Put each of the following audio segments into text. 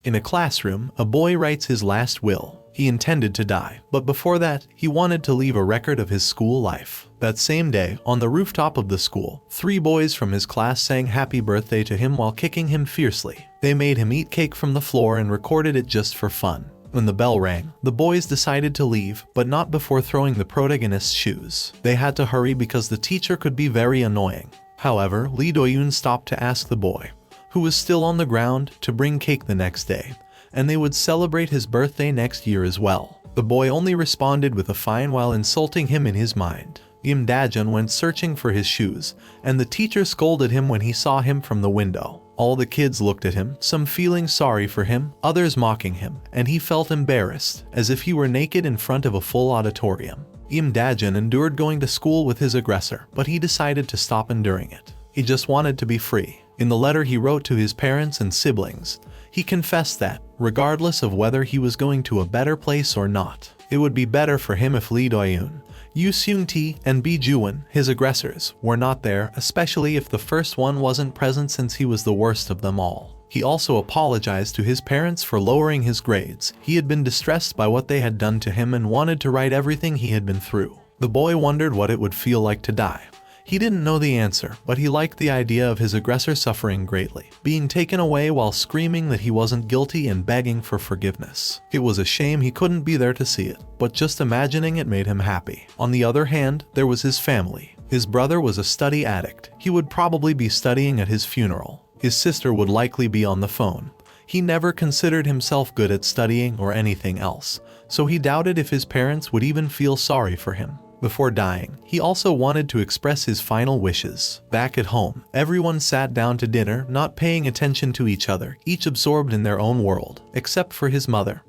In a classroom, a boy writes his last will. He intended to die, but before that, he wanted to leave a record of his school life. That same day, on the rooftop of the school, 3 boys from his class sang happy birthday to him while kicking him fiercely. They made him eat cake from the floor and recorded it just for fun. When the bell rang, the boys decided to leave, but not before throwing the protagonist's shoes. They had to hurry because the teacher could be very annoying. However, Lee Do-yoon stopped to ask the boy, who was still on the ground, to bring cake the next day, and they would celebrate his birthday next year as well. The boy only responded with a fine while insulting him in his mind. Dajun went searching for his shoes, and the teacher scolded him when he saw him from the window. All the kids looked at him, some feeling sorry for him, others mocking him, and he felt embarrassed, as if he were naked in front of a full auditorium. Dajun endured going to school with his aggressor, but he decided to stop enduring it. He just wanted to be free. In the letter he wrote to his parents and siblings, he confessed that, regardless of whether he was going to a better place or not, it would be better for him if Lee Do-yoon, Yoo Seung-tae, and Bi Joo-won, his aggressors, were not there, especially if the first one wasn't present since he was the worst of them all. He also apologized to his parents for lowering his grades. He had been distressed by what they had done to him and wanted to write everything he had been through. The boy wondered what it would feel like to die. He didn't know the answer, but he liked the idea of his aggressor suffering greatly, being taken away while screaming that he wasn't guilty and begging for forgiveness. It was a shame he couldn't be there to see it, but just imagining it made him happy. On the other hand, there was his family. His brother was a study addict. He would probably be studying at his funeral. His sister would likely be on the phone. He never considered himself good at studying or anything else, so he doubted if his parents would even feel sorry for him. Before dying, he also wanted to express his final wishes. Back at home, everyone sat down to dinner, not paying attention to each other, each absorbed in their own world, except for his mother,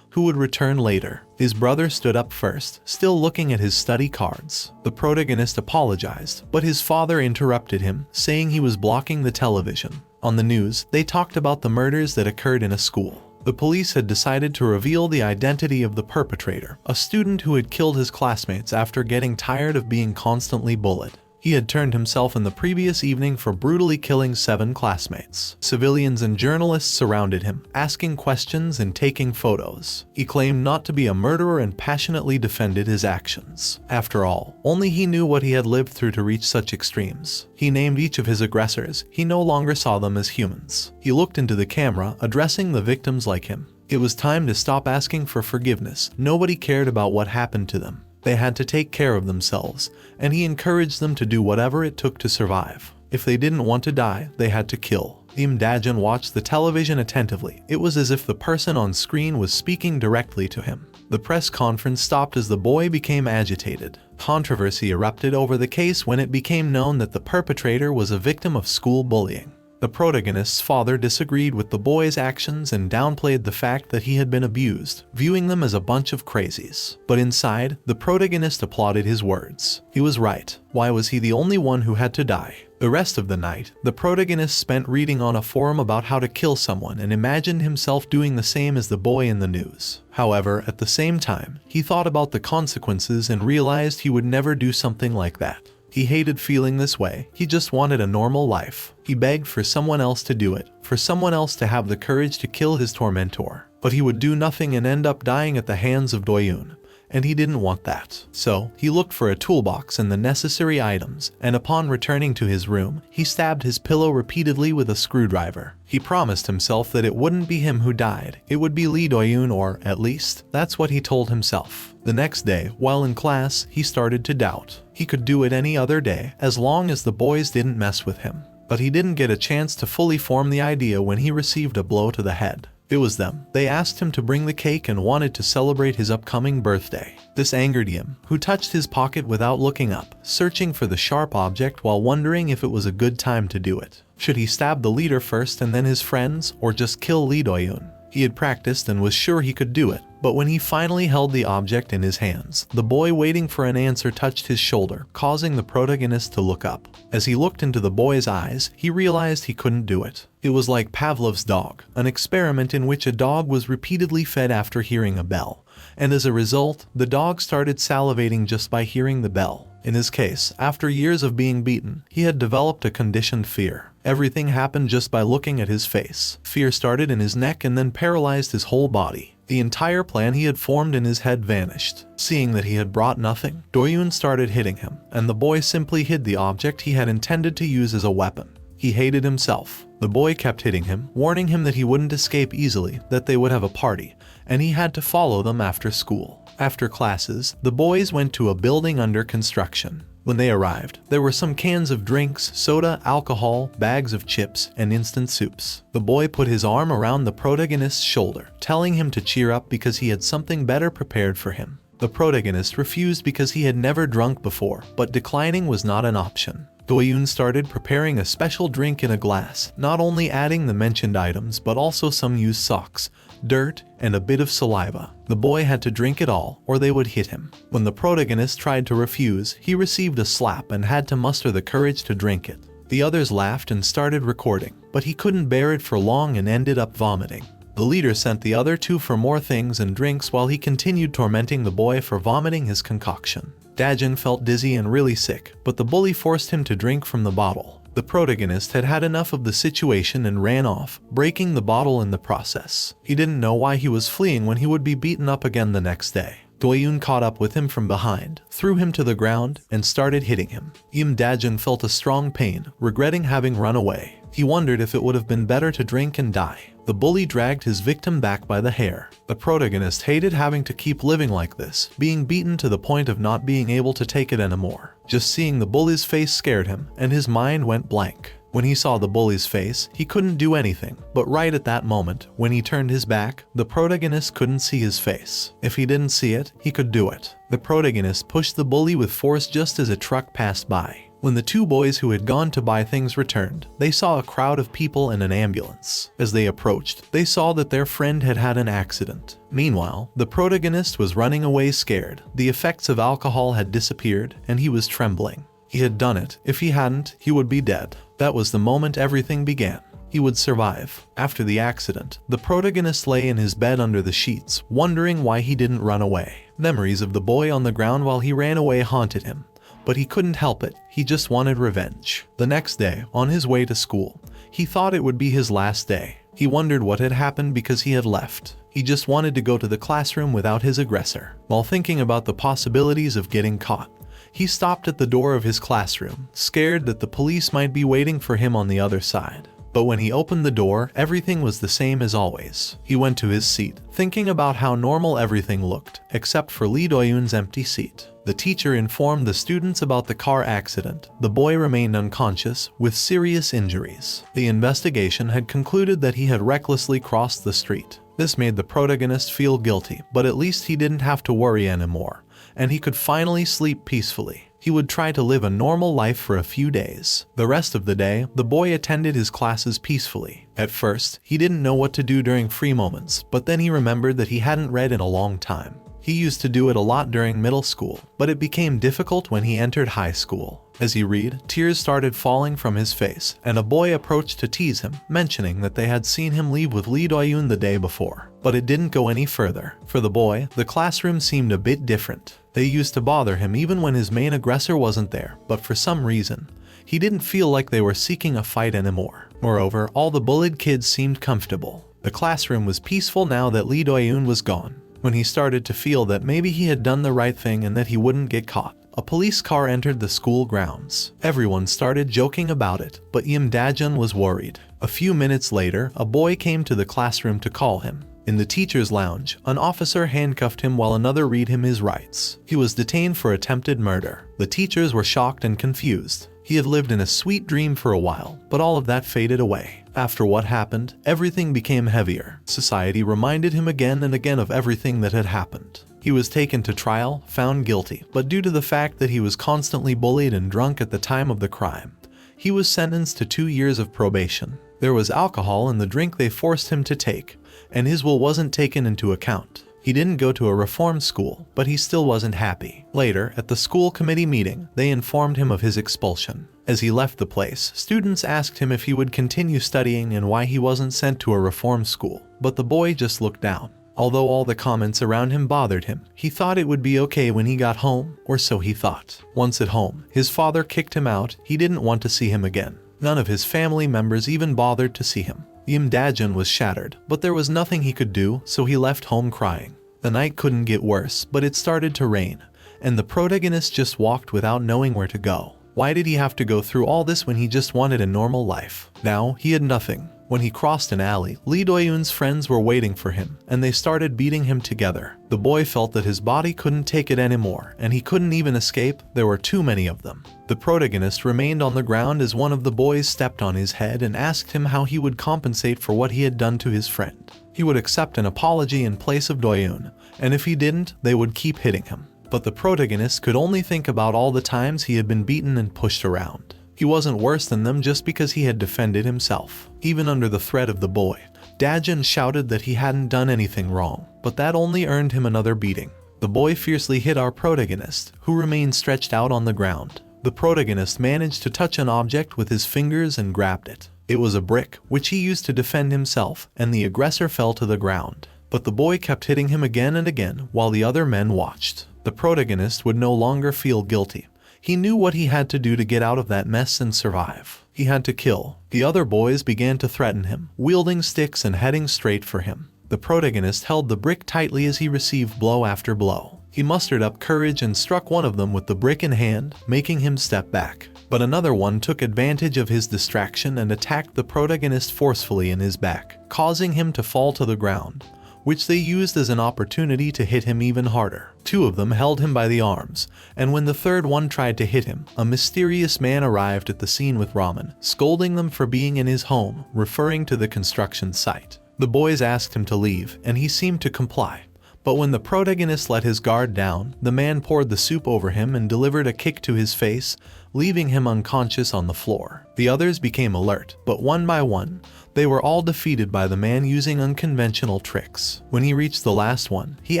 who would return later. His brother stood up first, still looking at his study cards. The protagonist apologized, but his father interrupted him, saying he was blocking the television. On the news, they talked about the murders that occurred in a school. The police had decided to reveal the identity of the perpetrator, a student who had killed his classmates after getting tired of being constantly bullied. He had turned himself in the previous evening for brutally killing 7 classmates. Civilians and journalists surrounded him, asking questions and taking photos. He claimed not to be a murderer and passionately defended his actions. After all, only he knew what he had lived through to reach such extremes. He named each of his aggressors. He no longer saw them as humans. He looked into the camera, addressing the victims like him. It was time to stop asking for forgiveness. Nobody cared about what happened to them. They had to take care of themselves, and he encouraged them to do whatever it took to survive. If they didn't want to die, they had to kill. Dajun watched the television attentively. It was as if the person on screen was speaking directly to him. The press conference stopped as the boy became agitated. Controversy erupted over the case when it became known that the perpetrator was a victim of school bullying. The protagonist's father disagreed with the boy's actions and downplayed the fact that he had been abused, viewing them as a bunch of crazies. But inside, the protagonist applauded his words. He was right. Why was he the only one who had to die? The rest of the night, the protagonist spent reading on a forum about how to kill someone and imagined himself doing the same as the boy in the news. However, at the same time, he thought about the consequences and realized he would never do something like that. He hated feeling this way. He just wanted a normal life. He begged for someone else to do it, for someone else to have the courage to kill his tormentor. But he would do nothing and end up dying at the hands of Do-yoon, and he didn't want that. So, he looked for a toolbox and the necessary items, and upon returning to his room, he stabbed his pillow repeatedly with a screwdriver. He promised himself that it wouldn't be him who died. It would be Lee Do-yoon, or, at least, that's what he told himself. The next day, while in class, he started to doubt. He could do it any other day, as long as the boys didn't mess with him. But he didn't get a chance to fully form the idea when he received a blow to the head. It was them. They asked him to bring the cake and wanted to celebrate his upcoming birthday. This angered him, who touched his pocket without looking up, searching for the sharp object while wondering if it was a good time to do it. Should he stab the leader first and then his friends, or just kill Lee Do-yoon? He had practiced and was sure he could do it, but when he finally held the object in his hands, the boy waiting for an answer touched his shoulder, causing the protagonist to look up. As he looked into the boy's eyes, he realized he couldn't do it. It was like Pavlov's dog, an experiment in which a dog was repeatedly fed after hearing a bell, and as a result, the dog started salivating just by hearing the bell. In his case, after years of being beaten, he had developed a conditioned fear. Everything happened just by looking at his face. Fear started in his neck and then paralyzed his whole body. The entire plan he had formed in his head vanished. Seeing that he had brought nothing, Dajun started hitting him, and the boy simply hid the object he had intended to use as a weapon. He hated himself. The boy kept hitting him, warning him that he wouldn't escape easily, that they would have a party, and he had to follow them after school. After classes, the boys went to a building under construction. When they arrived, there were some cans of drinks, soda, alcohol, bags of chips, and instant soups. The boy put his arm around the protagonist's shoulder, telling him to cheer up because he had something better prepared for him. The protagonist refused because he had never drunk before, but declining was not an option. Dajun started preparing a special drink in a glass, not only adding the mentioned items but also some used socks, dirt, and a bit of saliva. The boy had to drink it all or they would hit him. When the protagonist tried to refuse, he received a slap and had to muster the courage to drink it. The others laughed and started recording, but he couldn't bear it for long and ended up vomiting. The leader sent the other two for more things and drinks while he continued tormenting the boy for vomiting his concoction. Dajun felt dizzy and really sick, but the bully forced him to drink from the bottle. The protagonist had had enough of the situation and ran off, breaking the bottle in the process. He didn't know why he was fleeing when he would be beaten up again the next day. Dajun caught up with him from behind, threw him to the ground, and started hitting him. Dajun felt a strong pain, regretting having run away. He wondered if it would have been better to drink and die. The bully dragged his victim back by the hair. The protagonist hated having to keep living like this, being beaten to the point of not being able to take it anymore. Just seeing the bully's face scared him, and his mind went blank. When he saw the bully's face, he couldn't do anything, but right at that moment, when he turned his back, the protagonist couldn't see his face. If he didn't see it, he could do it. The protagonist pushed the bully with force just as a truck passed by. When the two boys who had gone to buy things returned, they saw a crowd of people and an ambulance. As they approached, they saw that their friend had had an accident. Meanwhile, the protagonist was running away scared. The effects of alcohol had disappeared, and he was trembling. He had done it. If he hadn't, he would be dead. That was the moment everything began. He would survive. After the accident, the protagonist lay in his bed under the sheets, wondering why he didn't run away. Memories of the boy on the ground while he ran away haunted him. But he couldn't help it, he just wanted revenge. The next day, on his way to school, he thought it would be his last day. He wondered what had happened because he had left. He just wanted to go to the classroom without his aggressor. While thinking about the possibilities of getting caught, he stopped at the door of his classroom, scared that the police might be waiting for him on the other side. But when he opened the door, everything was the same as always. He went to his seat, thinking about how normal everything looked, except for Lee Do-yoon's empty seat. The teacher informed the students about the car accident. The boy remained unconscious, with serious injuries. The investigation had concluded that he had recklessly crossed the street. This made the protagonist feel guilty, but at least he didn't have to worry anymore, and he could finally sleep peacefully. He would try to live a normal life for a few days. The rest of the day, the boy attended his classes peacefully. At first, he didn't know what to do during free moments, but then he remembered that he hadn't read in a long time. He used to do it a lot during middle school, but it became difficult when he entered high school. As he read, tears started falling from his face, and a boy approached to tease him, mentioning that they had seen him leave with Lee Do-yoon the day before. But it didn't go any further. For the boy, the classroom seemed a bit different. They used to bother him even when his main aggressor wasn't there, but for some reason, he didn't feel like they were seeking a fight anymore. Moreover, all the bullied kids seemed comfortable. The classroom was peaceful now that Lee Do-yoon was gone. When he started to feel that maybe he had done the right thing and that he wouldn't get caught, a police car entered the school grounds. Everyone started joking about it, but Dajun was worried. A few minutes later, a boy came to the classroom to call him. In the teacher's lounge, an officer handcuffed him while another read him his rights. He was detained for attempted murder. The teachers were shocked and confused. He had lived in a sweet dream for a while, but all of that faded away. After what happened, everything became heavier. Society reminded him again and again of everything that had happened. He was taken to trial, found guilty, but due to the fact that he was constantly bullied and drunk at the time of the crime, he was sentenced to 2 years of probation. There was alcohol in the drink they forced him to take, and his will wasn't taken into account. He didn't go to a reform school, but he still wasn't happy. Later, at the school committee meeting, they informed him of his expulsion. As he left the place, students asked him if he would continue studying and why he wasn't sent to a reform school, but the boy just looked down. Although all the comments around him bothered him, he thought it would be okay when he got home, or so he thought. Once at home, his father kicked him out. He didn't want to see him again. None of his family members even bothered to see him. Dajun was shattered, but there was nothing he could do, so he left home crying. The night couldn't get worse, but it started to rain, and the protagonist just walked without knowing where to go. Why did he have to go through all this when he just wanted a normal life? Now, he had nothing. When he crossed an alley, Lee Do-yoon's friends were waiting for him, and they started beating him together. The boy felt that his body couldn't take it anymore, and he couldn't even escape. There were too many of them. The protagonist remained on the ground as one of the boys stepped on his head and asked him how he would compensate for what he had done to his friend. He would accept an apology in place of Do-yoon, and if he didn't, they would keep hitting him. But the protagonist could only think about all the times he had been beaten and pushed around. He wasn't worse than them just because he had defended himself. Even under the threat of the boy, Dajun shouted that he hadn't done anything wrong, but that only earned him another beating. The boy fiercely hit our protagonist, who remained stretched out on the ground. The protagonist managed to touch an object with his fingers and grabbed it. It was a brick, which he used to defend himself, and the aggressor fell to the ground. But the boy kept hitting him again and again while the other men watched. The protagonist would no longer feel guilty. He knew what he had to do to get out of that mess and survive. He had to kill. The other boys began to threaten him, wielding sticks and heading straight for him. The protagonist held the brick tightly as he received blow after blow. He mustered up courage and struck one of them with the brick in hand, making him step back. But another one took advantage of his distraction and attacked the protagonist forcefully in his back, causing him to fall to the ground, which they used as an opportunity to hit him even harder. Two of them held him by the arms, and when the third one tried to hit him, a mysterious man arrived at the scene with ramen, scolding them for being in his home, referring to the construction site. The boys asked him to leave, and he seemed to comply. But when the protagonist let his guard down, the man poured the soup over him and delivered a kick to his face, leaving him unconscious on the floor. The others became alert, but one by one, they were all defeated by the man using unconventional tricks. When he reached the last one, he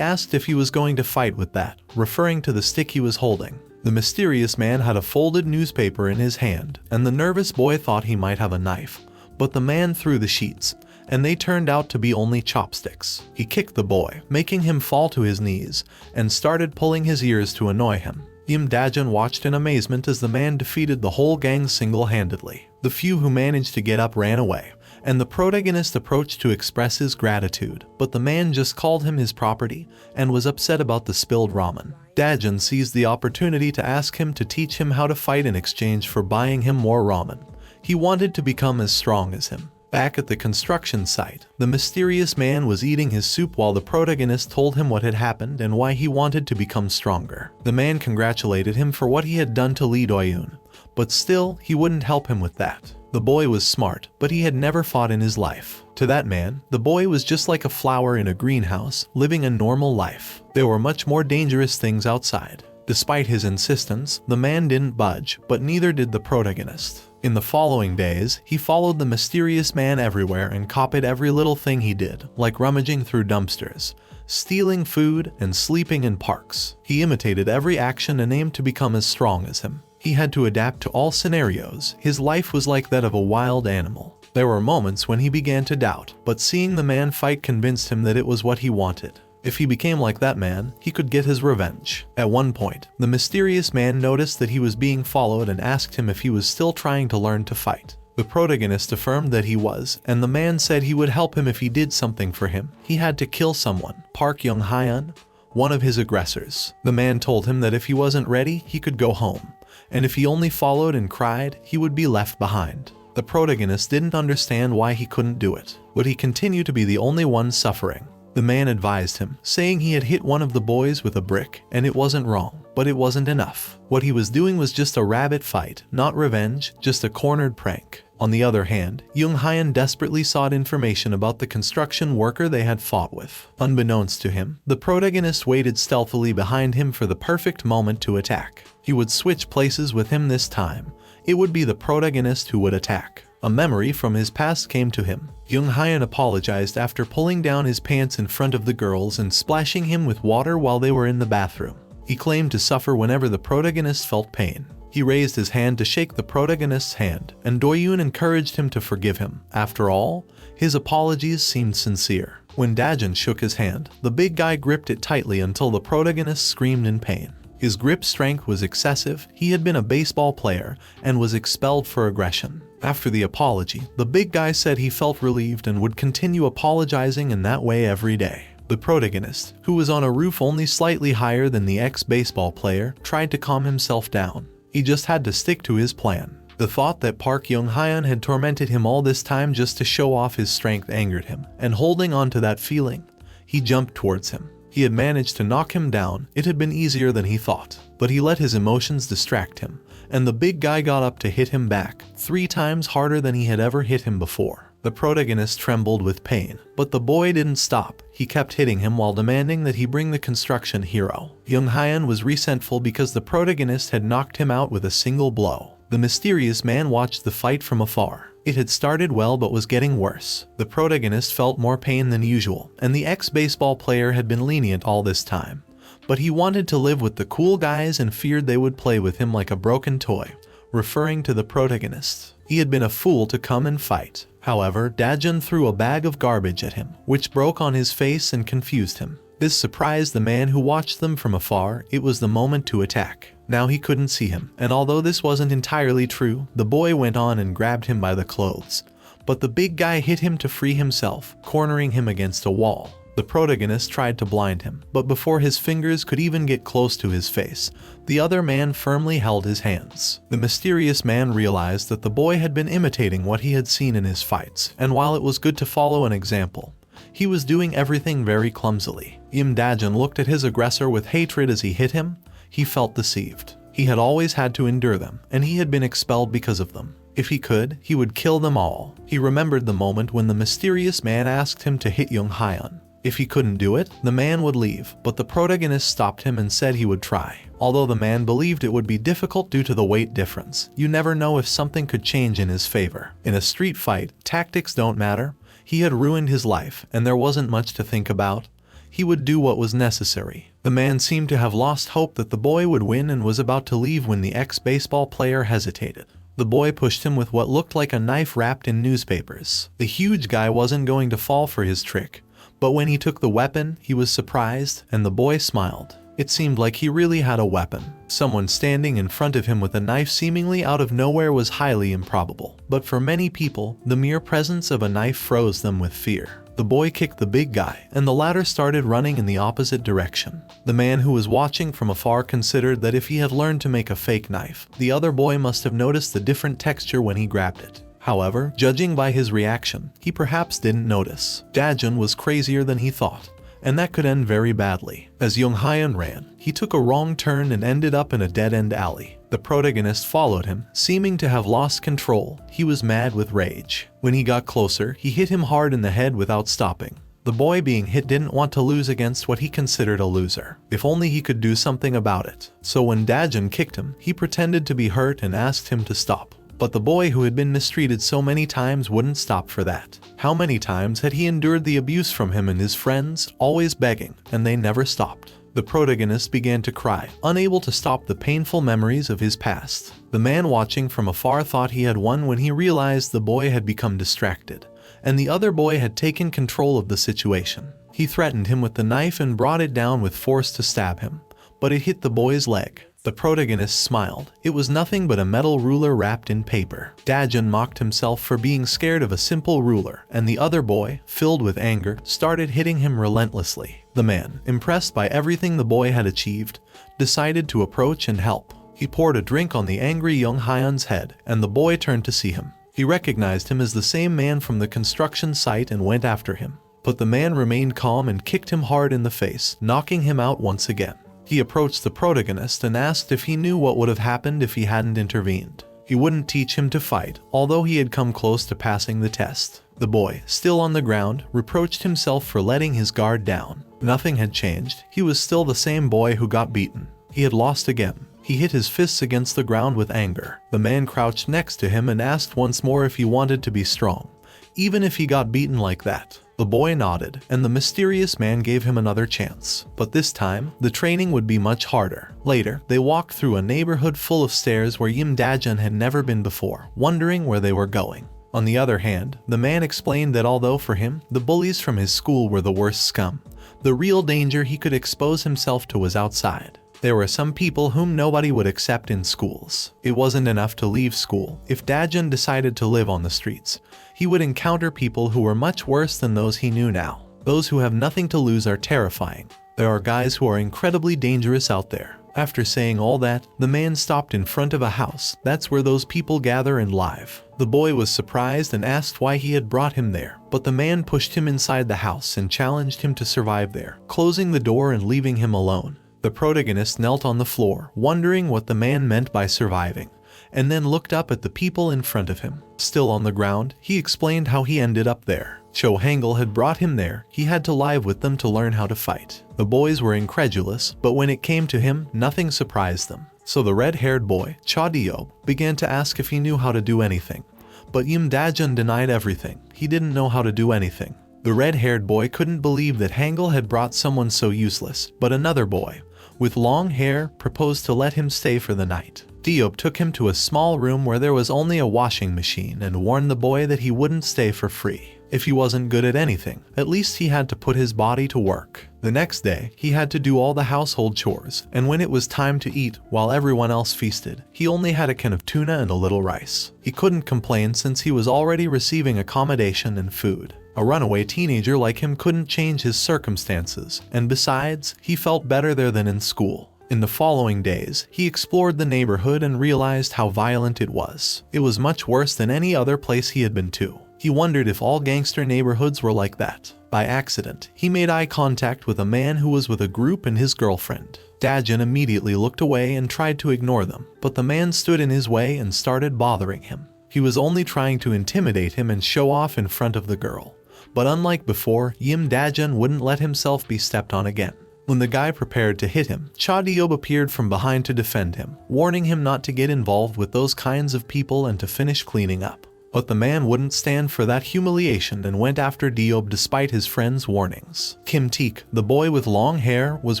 asked if he was going to fight with that, referring to the stick he was holding. The mysterious man had a folded newspaper in his hand, and the nervous boy thought he might have a knife. But the man threw the sheets, and they turned out to be only chopsticks. He kicked the boy, making him fall to his knees, and started pulling his ears to annoy him. Dajun watched in amazement as the man defeated the whole gang single-handedly. The few who managed to get up ran away, and the protagonist approached to express his gratitude, but the man just called him his property and was upset about the spilled ramen. Dajun seized the opportunity to ask him to teach him how to fight in exchange for buying him more ramen. He wanted to become as strong as him. Back at the construction site, the mysterious man was eating his soup while the protagonist told him what had happened and why he wanted to become stronger. The man congratulated him for what he had done to Lee Do-yoon, but still, he wouldn't help him with that. The boy was smart, but he had never fought in his life. To that man, the boy was just like a flower in a greenhouse, living a normal life. There were much more dangerous things outside. Despite his insistence, the man didn't budge, but neither did the protagonist. In the following days, he followed the mysterious man everywhere and copied every little thing he did, like rummaging through dumpsters, stealing food, and sleeping in parks. He imitated every action and aimed to become as strong as him. He had to adapt to all scenarios. His life was like that of a wild animal. There were moments when he began to doubt, but seeing the man fight convinced him that it was what he wanted. If he became like that man, he could get his revenge. At one point, the mysterious man noticed that he was being followed and asked him if he was still trying to learn to fight. The protagonist affirmed that he was, and the man said he would help him if he did something for him. He had to kill someone, Park Young-hyun, one of his aggressors. The man told him that if he wasn't ready, he could go home, and if he only followed and cried, he would be left behind. The protagonist didn't understand why he couldn't do it, but he continued to be the only one suffering. The man advised him, saying he had hit one of the boys with a brick, and it wasn't wrong, but it wasn't enough. What he was doing was just a rabbit fight, not revenge, just a cornered prank. On the other hand, Young-hyun desperately sought information about the construction worker they had fought with. Unbeknownst to him, the protagonist waited stealthily behind him for the perfect moment to attack. He would switch places with him this time. It would be the protagonist who would attack. A memory from his past came to him. Young-hyun apologized after pulling down his pants in front of the girls and splashing him with water while they were in the bathroom. He claimed to suffer whenever the protagonist felt pain. He raised his hand to shake the protagonist's hand, and Dajun encouraged him to forgive him. After all, his apologies seemed sincere. When Dajun shook his hand, the big guy gripped it tightly until the protagonist screamed in pain. His grip strength was excessive. He had been a baseball player and was expelled for aggression. After the apology, the big guy said he felt relieved and would continue apologizing in that way every day. The protagonist, who was on a roof only slightly higher than the ex-baseball player, tried to calm himself down. He just had to stick to his plan. The thought that Park Young-hyun had tormented him all this time just to show off his strength angered him, and holding on to that feeling, he jumped towards him. He had managed to knock him down. It had been easier than he thought, but he let his emotions distract him, and the big guy got up to hit him back, 3 times harder than he had ever hit him before. The protagonist trembled with pain, but the boy didn't stop. He kept hitting him while demanding that he bring the construction hero. Young-hyun was resentful because the protagonist had knocked him out with a single blow. The mysterious man watched the fight from afar. It had started well but was getting worse. The protagonist felt more pain than usual, and the ex-baseball player had been lenient all this time. But he wanted to live with the cool guys and feared they would play with him like a broken toy, referring to the protagonist. He had been a fool to come and fight. However, Dajun threw a bag of garbage at him, which broke on his face and confused him. This surprised the man who watched them from afar. It was the moment to attack. Now he couldn't see him, and although this wasn't entirely true, the boy went on and grabbed him by the clothes. But the big guy hit him to free himself, cornering him against a wall. The protagonist tried to blind him, but before his fingers could even get close to his face, the other man firmly held his hands. The mysterious man realized that the boy had been imitating what he had seen in his fights, and while it was good to follow an example, he was doing everything very clumsily. Dajun looked at his aggressor with hatred as he hit him. He felt deceived. He had always had to endure them, and he had been expelled because of them. If he could, he would kill them all. He remembered the moment when the mysterious man asked him to hit Young-hyun. If he couldn't do it, the man would leave, but the protagonist stopped him and said he would try. Although the man believed it would be difficult due to the weight difference, you never know if something could change in his favor. In a street fight, tactics don't matter. He had ruined his life, and there wasn't much to think about. He would do what was necessary. The man seemed to have lost hope that the boy would win and was about to leave when the ex-baseball player hesitated. The boy pushed him with what looked like a knife wrapped in newspapers. The huge guy wasn't going to fall for his trick, but when he took the weapon, he was surprised, and the boy smiled. It seemed like he really had a weapon. Someone standing in front of him with a knife seemingly out of nowhere was highly improbable. But for many people, the mere presence of a knife froze them with fear. The boy kicked the big guy, and the latter started running in the opposite direction. The man who was watching from afar considered that if he had learned to make a fake knife, the other boy must have noticed the different texture when he grabbed it. However, judging by his reaction, he perhaps didn't notice. Dajun was crazier than he thought, and that could end very badly. As Young-hyun ran, he took a wrong turn and ended up in a dead-end alley. The protagonist followed him, seeming to have lost control. He was mad with rage. When he got closer, he hit him hard in the head without stopping. The boy being hit didn't want to lose against what he considered a loser. If only he could do something about it. So when Dajun kicked him, he pretended to be hurt and asked him to stop. But the boy who had been mistreated so many times wouldn't stop for that. How many times had he endured the abuse from him and his friends, always begging, and they never stopped? The protagonist began to cry, unable to stop the painful memories of his past. The man watching from afar thought he had won when he realized the boy had become distracted, and the other boy had taken control of the situation. He threatened him with the knife and brought it down with force to stab him, but it hit the boy's leg. The protagonist smiled. It was nothing but a metal ruler wrapped in paper. Dajun mocked himself for being scared of a simple ruler, and the other boy, filled with anger, started hitting him relentlessly. The man, impressed by everything the boy had achieved, decided to approach and help. He poured a drink on the angry Young-hyun's head, and the boy turned to see him. He recognized him as the same man from the construction site and went after him. But the man remained calm and kicked him hard in the face, knocking him out once again. He approached the protagonist and asked if he knew what would have happened if he hadn't intervened. He wouldn't teach him to fight, although he had come close to passing the test. The boy, still on the ground, reproached himself for letting his guard down. Nothing had changed. He was still the same boy who got beaten. He had lost again. He hit his fists against the ground with anger. The man crouched next to him and asked once more if he wanted to be strong, even if he got beaten like that. The boy nodded, and the mysterious man gave him another chance. But this time, the training would be much harder. Later, they walked through a neighborhood full of stairs where Dajun had never been before, wondering where they were going. On the other hand, the man explained that although for him, the bullies from his school were the worst scum, the real danger he could expose himself to was outside. There were some people whom nobody would accept in schools. It wasn't enough to leave school. If Dajun decided to live on the streets, he would encounter people who were much worse than those he knew now. Those who have nothing to lose are terrifying. There are guys who are incredibly dangerous out there. After saying all that, the man stopped in front of a house. That's where those people gather and live. The boy was surprised and asked why he had brought him there, but the man pushed him inside the house and challenged him to survive there, closing the door and leaving him alone. The protagonist knelt on the floor, wondering what the man meant by surviving, and then looked up at the people in front of him. Still on the ground, he explained how he ended up there. Cho Hangul had brought him there. He had to live with them to learn how to fight. The boys were incredulous, but when it came to him, nothing surprised them. So the red-haired boy, Cha Diob, began to ask if he knew how to do anything. But Dajun denied everything. He didn't know how to do anything. The red-haired boy couldn't believe that Hangul had brought someone so useless, but another boy, with long hair, proposed to let him stay for the night. Diob took him to a small room where there was only a washing machine and warned the boy that he wouldn't stay for free. If he wasn't good at anything, at least he had to put his body to work. The next day, he had to do all the household chores, and when it was time to eat, while everyone else feasted, he only had a can of tuna and a little rice. He couldn't complain since he was already receiving accommodation and food. A runaway teenager like him couldn't change his circumstances, and besides, he felt better there than in school. In the following days, he explored the neighborhood and realized how violent it was. It was much worse than any other place he had been to. He wondered if all gangster neighborhoods were like that. By accident, he made eye contact with a man who was with a group and his girlfriend. Dajun immediately looked away and tried to ignore them, but the man stood in his way and started bothering him. He was only trying to intimidate him and show off in front of the girl. But unlike before, Dajun wouldn't let himself be stepped on again. When the guy prepared to hit him, Cha Diob appeared from behind to defend him, warning him not to get involved with those kinds of people and to finish cleaning up. But the man wouldn't stand for that humiliation and went after Diob despite his friend's warnings. Kim Teek, the boy with long hair, was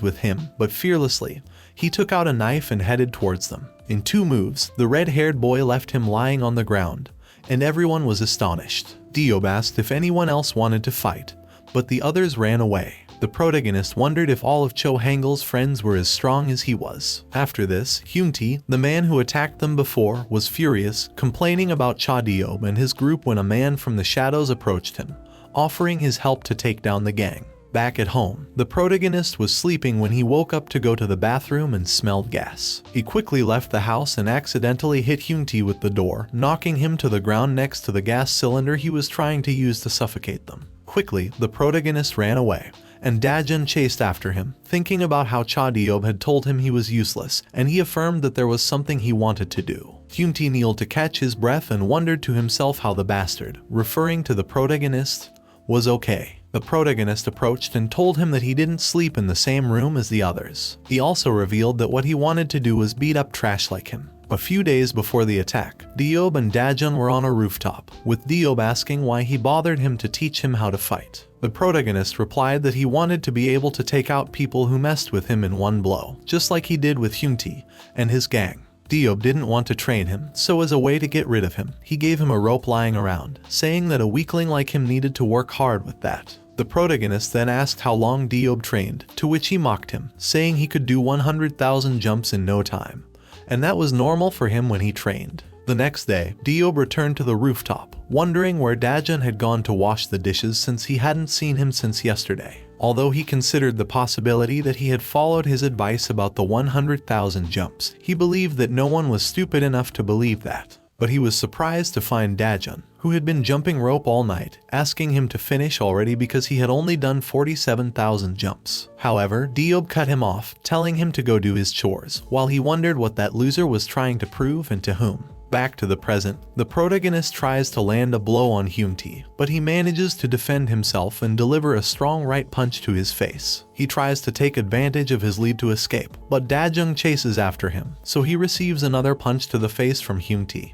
with him, but fearlessly, he took out a knife and headed towards them. In 2 moves, the red-haired boy left him lying on the ground, and everyone was astonished. Diob asked if anyone else wanted to fight, but the others ran away. The protagonist wondered if all of Cho Hangul's friends were as strong as he was. After this, Hyunti, the man who attacked them before, was furious, complaining about Cha Diob and his group when a man from the shadows approached him, offering his help to take down the gang. Back at home, the protagonist was sleeping when he woke up to go to the bathroom and smelled gas. He quickly left the house and accidentally hit Hyunti with the door, knocking him to the ground next to the gas cylinder he was trying to use to suffocate them. Quickly, the protagonist ran away, and Dajun chased after him, thinking about how Cha Diob had told him he was useless, and he affirmed that there was something he wanted to do. Hyunti kneeled to catch his breath and wondered to himself how the bastard, referring to the protagonist, was okay. The protagonist approached and told him that he didn't sleep in the same room as the others. He also revealed that what he wanted to do was beat up trash like him. A few days before the attack, Diob and Dajun were on a rooftop, with Diob asking why he bothered him to teach him how to fight. The protagonist replied that he wanted to be able to take out people who messed with him in one blow, just like he did with Hyunti and his gang. Diob didn't want to train him, so as a way to get rid of him, he gave him a rope lying around, saying that a weakling like him needed to work hard with that. The protagonist then asked how long Diob trained, to which he mocked him, saying he could do 100,000 jumps in no time, and that was normal for him when he trained. The next day, Diob returned to the rooftop, wondering where Dajun had gone to wash the dishes since he hadn't seen him since yesterday. Although he considered the possibility that he had followed his advice about the 100,000 jumps, he believed that no one was stupid enough to believe that. But he was surprised to find Dajun, who had been jumping rope all night, asking him to finish already because he had only done 47,000 jumps. However, Diob cut him off, telling him to go do his chores, while he wondered what that loser was trying to prove and to whom. Back to the present, the protagonist tries to land a blow on Hyunti, but he manages to defend himself and deliver a strong right punch to his face. He tries to take advantage of his lead to escape, but Dajun chases after him, so he receives another punch to the face from Hyunti.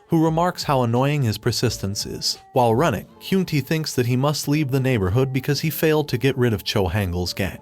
who remarks how annoying his persistence is. While running, Hyun-tae thinks that he must leave the neighborhood because he failed to get rid of Cho Hangul's gang,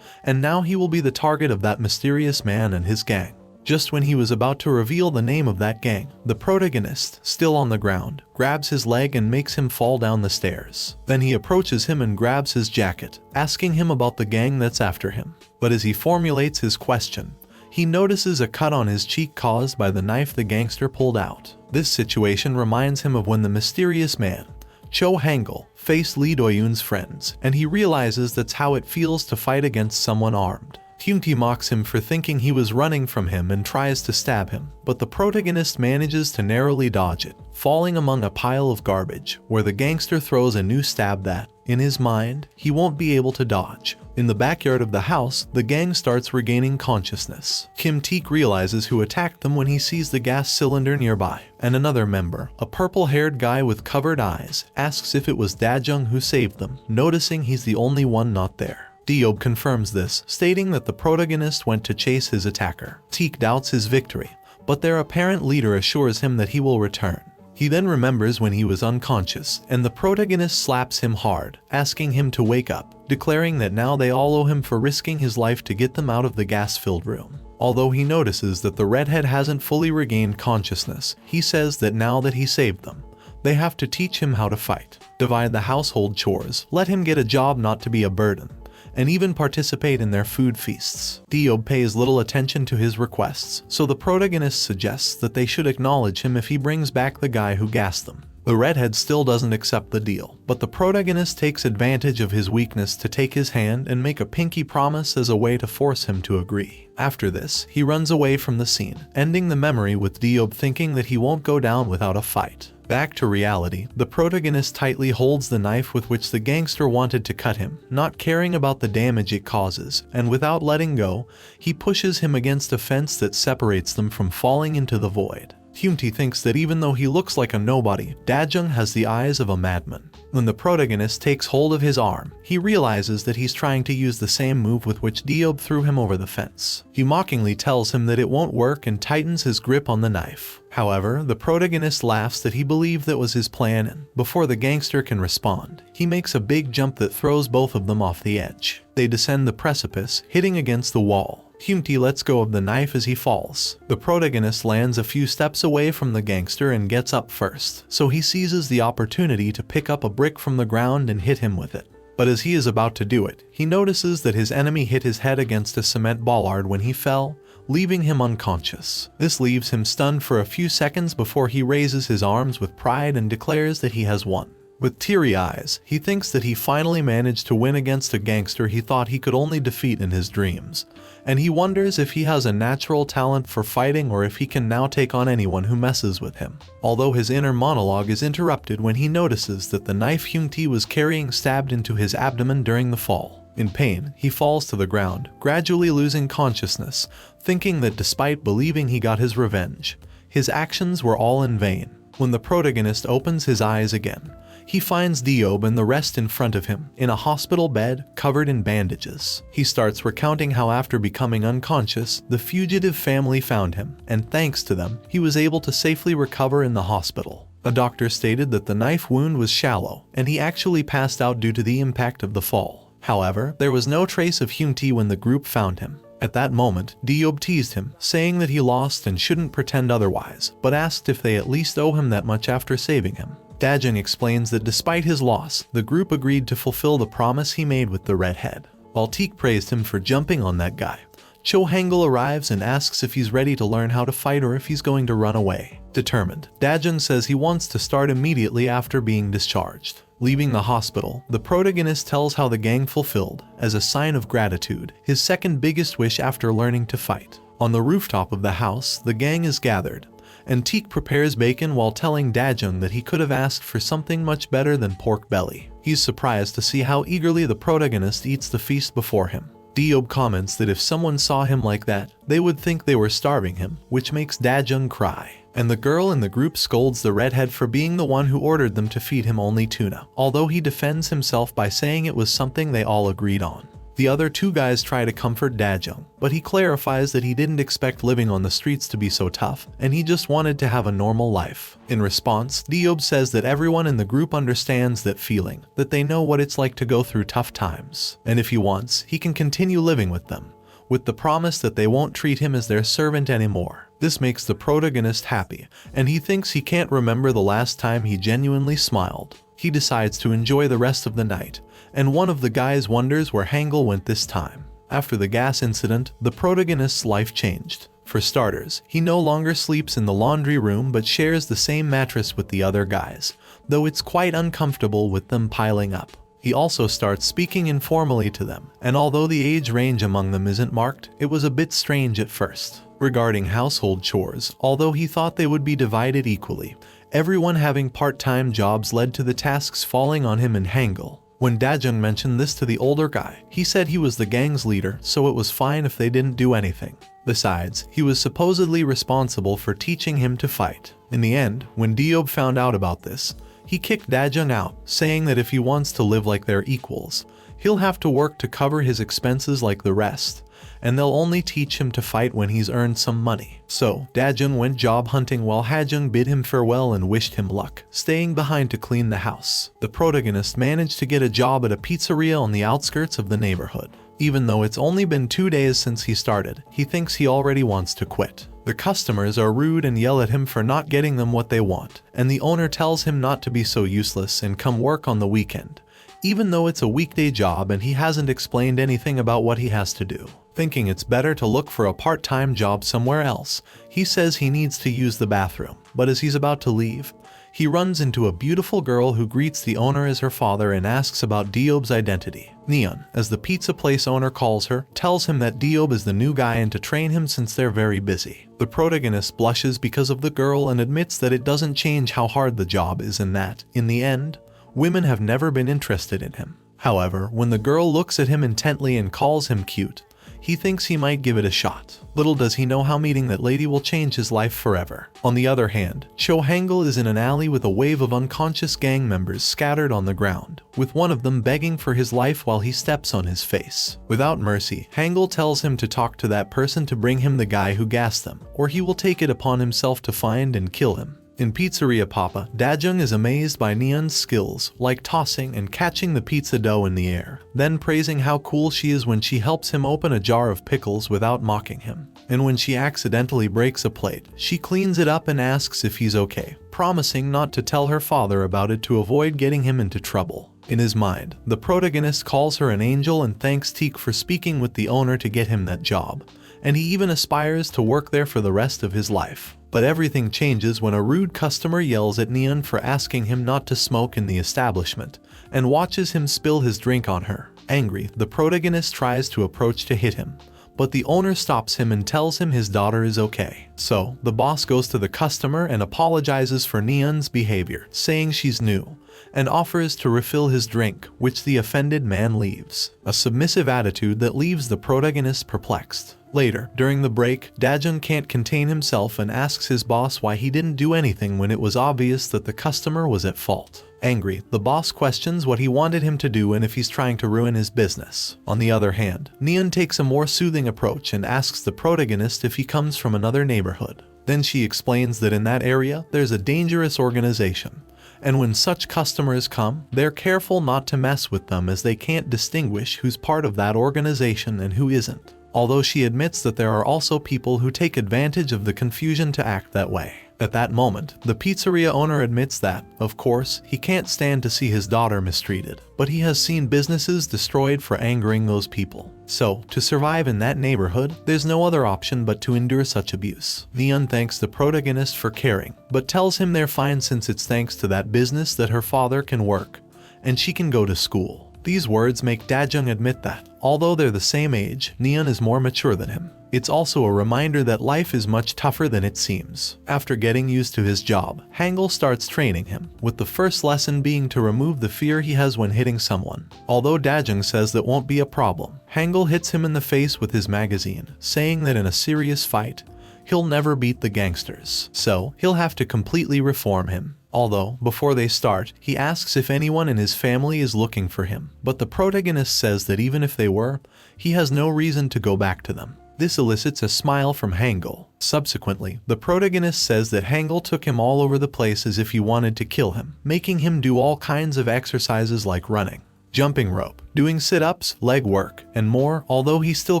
and now he will be the target of that mysterious man and his gang. Just when he was about to reveal the name of that gang, the protagonist, still on the ground, grabs his leg and makes him fall down the stairs. Then he approaches him and grabs his jacket, asking him about the gang that's after him. But as he formulates his question, he notices a cut on his cheek caused by the knife the gangster pulled out. This situation reminds him of when the mysterious man, Cho Hangul, faced Lee Do-yoon's friends, and he realizes that's how it feels to fight against someone armed. Hyun-tae mocks him for thinking he was running from him and tries to stab him, but the protagonist manages to narrowly dodge it, falling among a pile of garbage, where the gangster throws a new stab that, in his mind, he won't be able to dodge. In the backyard of the house, the gang starts regaining consciousness. Kim Taek realizes who attacked them when he sees the gas cylinder nearby, and another member, a purple-haired guy with covered eyes, asks if it was Dajun who saved them, noticing he's the only one not there. Deob confirms this, stating that the protagonist went to chase his attacker. Taek doubts his victory, but their apparent leader assures him that he will return. He then remembers when he was unconscious, and the protagonist slaps him hard, asking him to wake up, declaring that now they all owe him for risking his life to get them out of the gas-filled room. Although he notices that the redhead hasn't fully regained consciousness, he says that now that he saved them, they have to teach him how to fight, divide the household chores, let him get a job not to be a burden, and even participate in their food feasts. Deob pays little attention to his requests, so the protagonist suggests that they should acknowledge him if he brings back the guy who gassed them. The redhead still doesn't accept the deal, but the protagonist takes advantage of his weakness to take his hand and make a pinky promise as a way to force him to agree. After this, he runs away from the scene, ending the memory with Deob thinking that he won't go down without a fight. Back to reality, the protagonist tightly holds the knife with which the gangster wanted to cut him, not caring about the damage it causes, and without letting go, he pushes him against a fence that separates them from falling into the void. Hyun-tae thinks that even though he looks like a nobody, Dajun has the eyes of a madman. When the protagonist takes hold of his arm, he realizes that he's trying to use the same move with which Deob threw him over the fence. He mockingly tells him that it won't work and tightens his grip on the knife. However, the protagonist laughs that he believed that was his plan, and before the gangster can respond, he makes a big jump that throws both of them off the edge. They descend the precipice, hitting against the wall. Hyun-tae lets go of the knife as he falls. The protagonist lands a few steps away from the gangster and gets up first, so he seizes the opportunity to pick up a brick from the ground and hit him with it. But as he is about to do it, he notices that his enemy hit his head against a cement bollard when he fell, leaving him unconscious. This leaves him stunned for a few seconds before he raises his arms with pride and declares that he has won. With teary eyes, he thinks that he finally managed to win against a gangster he thought he could only defeat in his dreams, and he wonders if he has a natural talent for fighting or if he can now take on anyone who messes with him. Although his inner monologue is interrupted when he notices that the knife Hyun-tae was carrying stabbed into his abdomen during the fall. In pain, he falls to the ground, gradually losing consciousness, thinking that despite believing he got his revenge, his actions were all in vain. When the protagonist opens his eyes again, he finds Deob and the rest in front of him, in a hospital bed, covered in bandages. He starts recounting how after becoming unconscious, the fugitive family found him, and thanks to them, he was able to safely recover in the hospital. A doctor stated that the knife wound was shallow, and he actually passed out due to the impact of the fall. However, there was no trace of Hyun-tae when the group found him. At that moment, Deob teased him, saying that he lost and shouldn't pretend otherwise, but asked if they at least owe him that much after saving him. Dajun explains that despite his loss, the group agreed to fulfill the promise he made with the redhead. While Taek praised him for jumping on that guy, Cho Hangul arrives and asks if he's ready to learn how to fight or if he's going to run away. Determined, Dajun says he wants to start immediately after being discharged. Leaving the hospital, the protagonist tells how the gang fulfilled, as a sign of gratitude, his second biggest wish after learning to fight. On the rooftop of the house, the gang is gathered, and Taek prepares bacon while telling Dajun that he could have asked for something much better than pork belly. He's surprised to see how eagerly the protagonist eats the feast before him. Deob comments that if someone saw him like that, they would think they were starving him, which makes Dajun cry. And the girl in the group scolds the redhead for being the one who ordered them to feed him only tuna, although he defends himself by saying it was something they all agreed on. The other two guys try to comfort Dajun, but he clarifies that he didn't expect living on the streets to be so tough, and he just wanted to have a normal life. In response, Diob says that everyone in the group understands that feeling, that they know what it's like to go through tough times, and if he wants, he can continue living with them, with the promise that they won't treat him as their servant anymore. This makes the protagonist happy, and he thinks he can't remember the last time he genuinely smiled. He decides to enjoy the rest of the night, and one of the guys wonders where Hangul went this time. After the gas incident, the protagonist's life changed. For starters, he no longer sleeps in the laundry room but shares the same mattress with the other guys, though it's quite uncomfortable with them piling up. He also starts speaking informally to them, and although the age range among them isn't marked, it was a bit strange at first. Regarding household chores, although he thought they would be divided equally, everyone having part-time jobs led to the tasks falling on him and Hangul. When Dajun mentioned this to the older guy, he said he was the gang's leader, so it was fine if they didn't do anything. Besides, he was supposedly responsible for teaching him to fight. In the end, when Diob found out about this, he kicked Dajun out, saying that if he wants to live like they're equals, he'll have to work to cover his expenses like the rest, and they'll only teach him to fight when he's earned some money. So, Dajun went job hunting while Hajun bid him farewell and wished him luck, staying behind to clean the house. The protagonist managed to get a job at a pizzeria on the outskirts of the neighborhood. Even though it's only been 2 days since he started, he thinks he already wants to quit. The customers are rude and yell at him for not getting them what they want, and the owner tells him not to be so useless and come work on the weekend, even though it's a weekday job and he hasn't explained anything about what he has to do. Thinking it's better to look for a part-time job somewhere else, he says he needs to use the bathroom, but as he's about to leave, he runs into a beautiful girl who greets the owner as her father and asks about Diob's identity. Neon, as the pizza place owner calls her, tells him that Diob is the new guy and to train him since they're very busy. The protagonist blushes because of the girl and admits that it doesn't change how hard the job is and that, in the end, women have never been interested in him. However, when the girl looks at him intently and calls him cute, he thinks he might give it a shot. Little does he know how meeting that lady will change his life forever. On the other hand, Cho Hangul is in an alley with a wave of unconscious gang members scattered on the ground, with one of them begging for his life while he steps on his face. Without mercy, Hangul tells him to talk to that person to bring him the guy who gassed them, or he will take it upon himself to find and kill him. In Pizzeria Papa, Dajun is amazed by Neon's skills, like tossing and catching the pizza dough in the air, then praising how cool she is when she helps him open a jar of pickles without mocking him. And when she accidentally breaks a plate, she cleans it up and asks if he's okay, promising not to tell her father about it to avoid getting him into trouble. In his mind, the protagonist calls her an angel and thanks Teak for speaking with the owner to get him that job, and he even aspires to work there for the rest of his life. But everything changes when a rude customer yells at Neon for asking him not to smoke in the establishment, and watches him spill his drink on her. Angry, the protagonist tries to approach to hit him, but the owner stops him and tells him his daughter is okay. So, the boss goes to the customer and apologizes for Neon's behavior, saying she's new, and offers to refill his drink, which the offended man leaves. A submissive attitude that leaves the protagonist perplexed. Later, during the break, Dajun can't contain himself and asks his boss why he didn't do anything when it was obvious that the customer was at fault. Angry, the boss questions what he wanted him to do and if he's trying to ruin his business. On the other hand, Neon takes a more soothing approach and asks the protagonist if he comes from another neighborhood. Then she explains that in that area, there's a dangerous organization, and when such customers come, they're careful not to mess with them as they can't distinguish who's part of that organization and who isn't. Although she admits that there are also people who take advantage of the confusion to act that way. At that moment, the pizzeria owner admits that, of course, he can't stand to see his daughter mistreated, but he has seen businesses destroyed for angering those people. So, to survive in that neighborhood, there's no other option but to endure such abuse. Neon thanks the protagonist for caring, but tells him they're fine since it's thanks to that business that her father can work, and she can go to school. These words make Dajun admit that, although they're the same age, Neon is more mature than him. It's also a reminder that life is much tougher than it seems. After getting used to his job, Hangul starts training him, with the first lesson being to remove the fear he has when hitting someone. Although Dajun says that won't be a problem, Hangul hits him in the face with his magazine, saying that in a serious fight, he'll never beat the gangsters, so he'll have to completely reform him. Although, before they start, he asks if anyone in his family is looking for him, but the protagonist says that even if they were, he has no reason to go back to them. This elicits a smile from Hangul. Subsequently, the protagonist says that Hangul took him all over the place as if he wanted to kill him, making him do all kinds of exercises like running, jumping rope, doing sit-ups, leg work, and more, although he still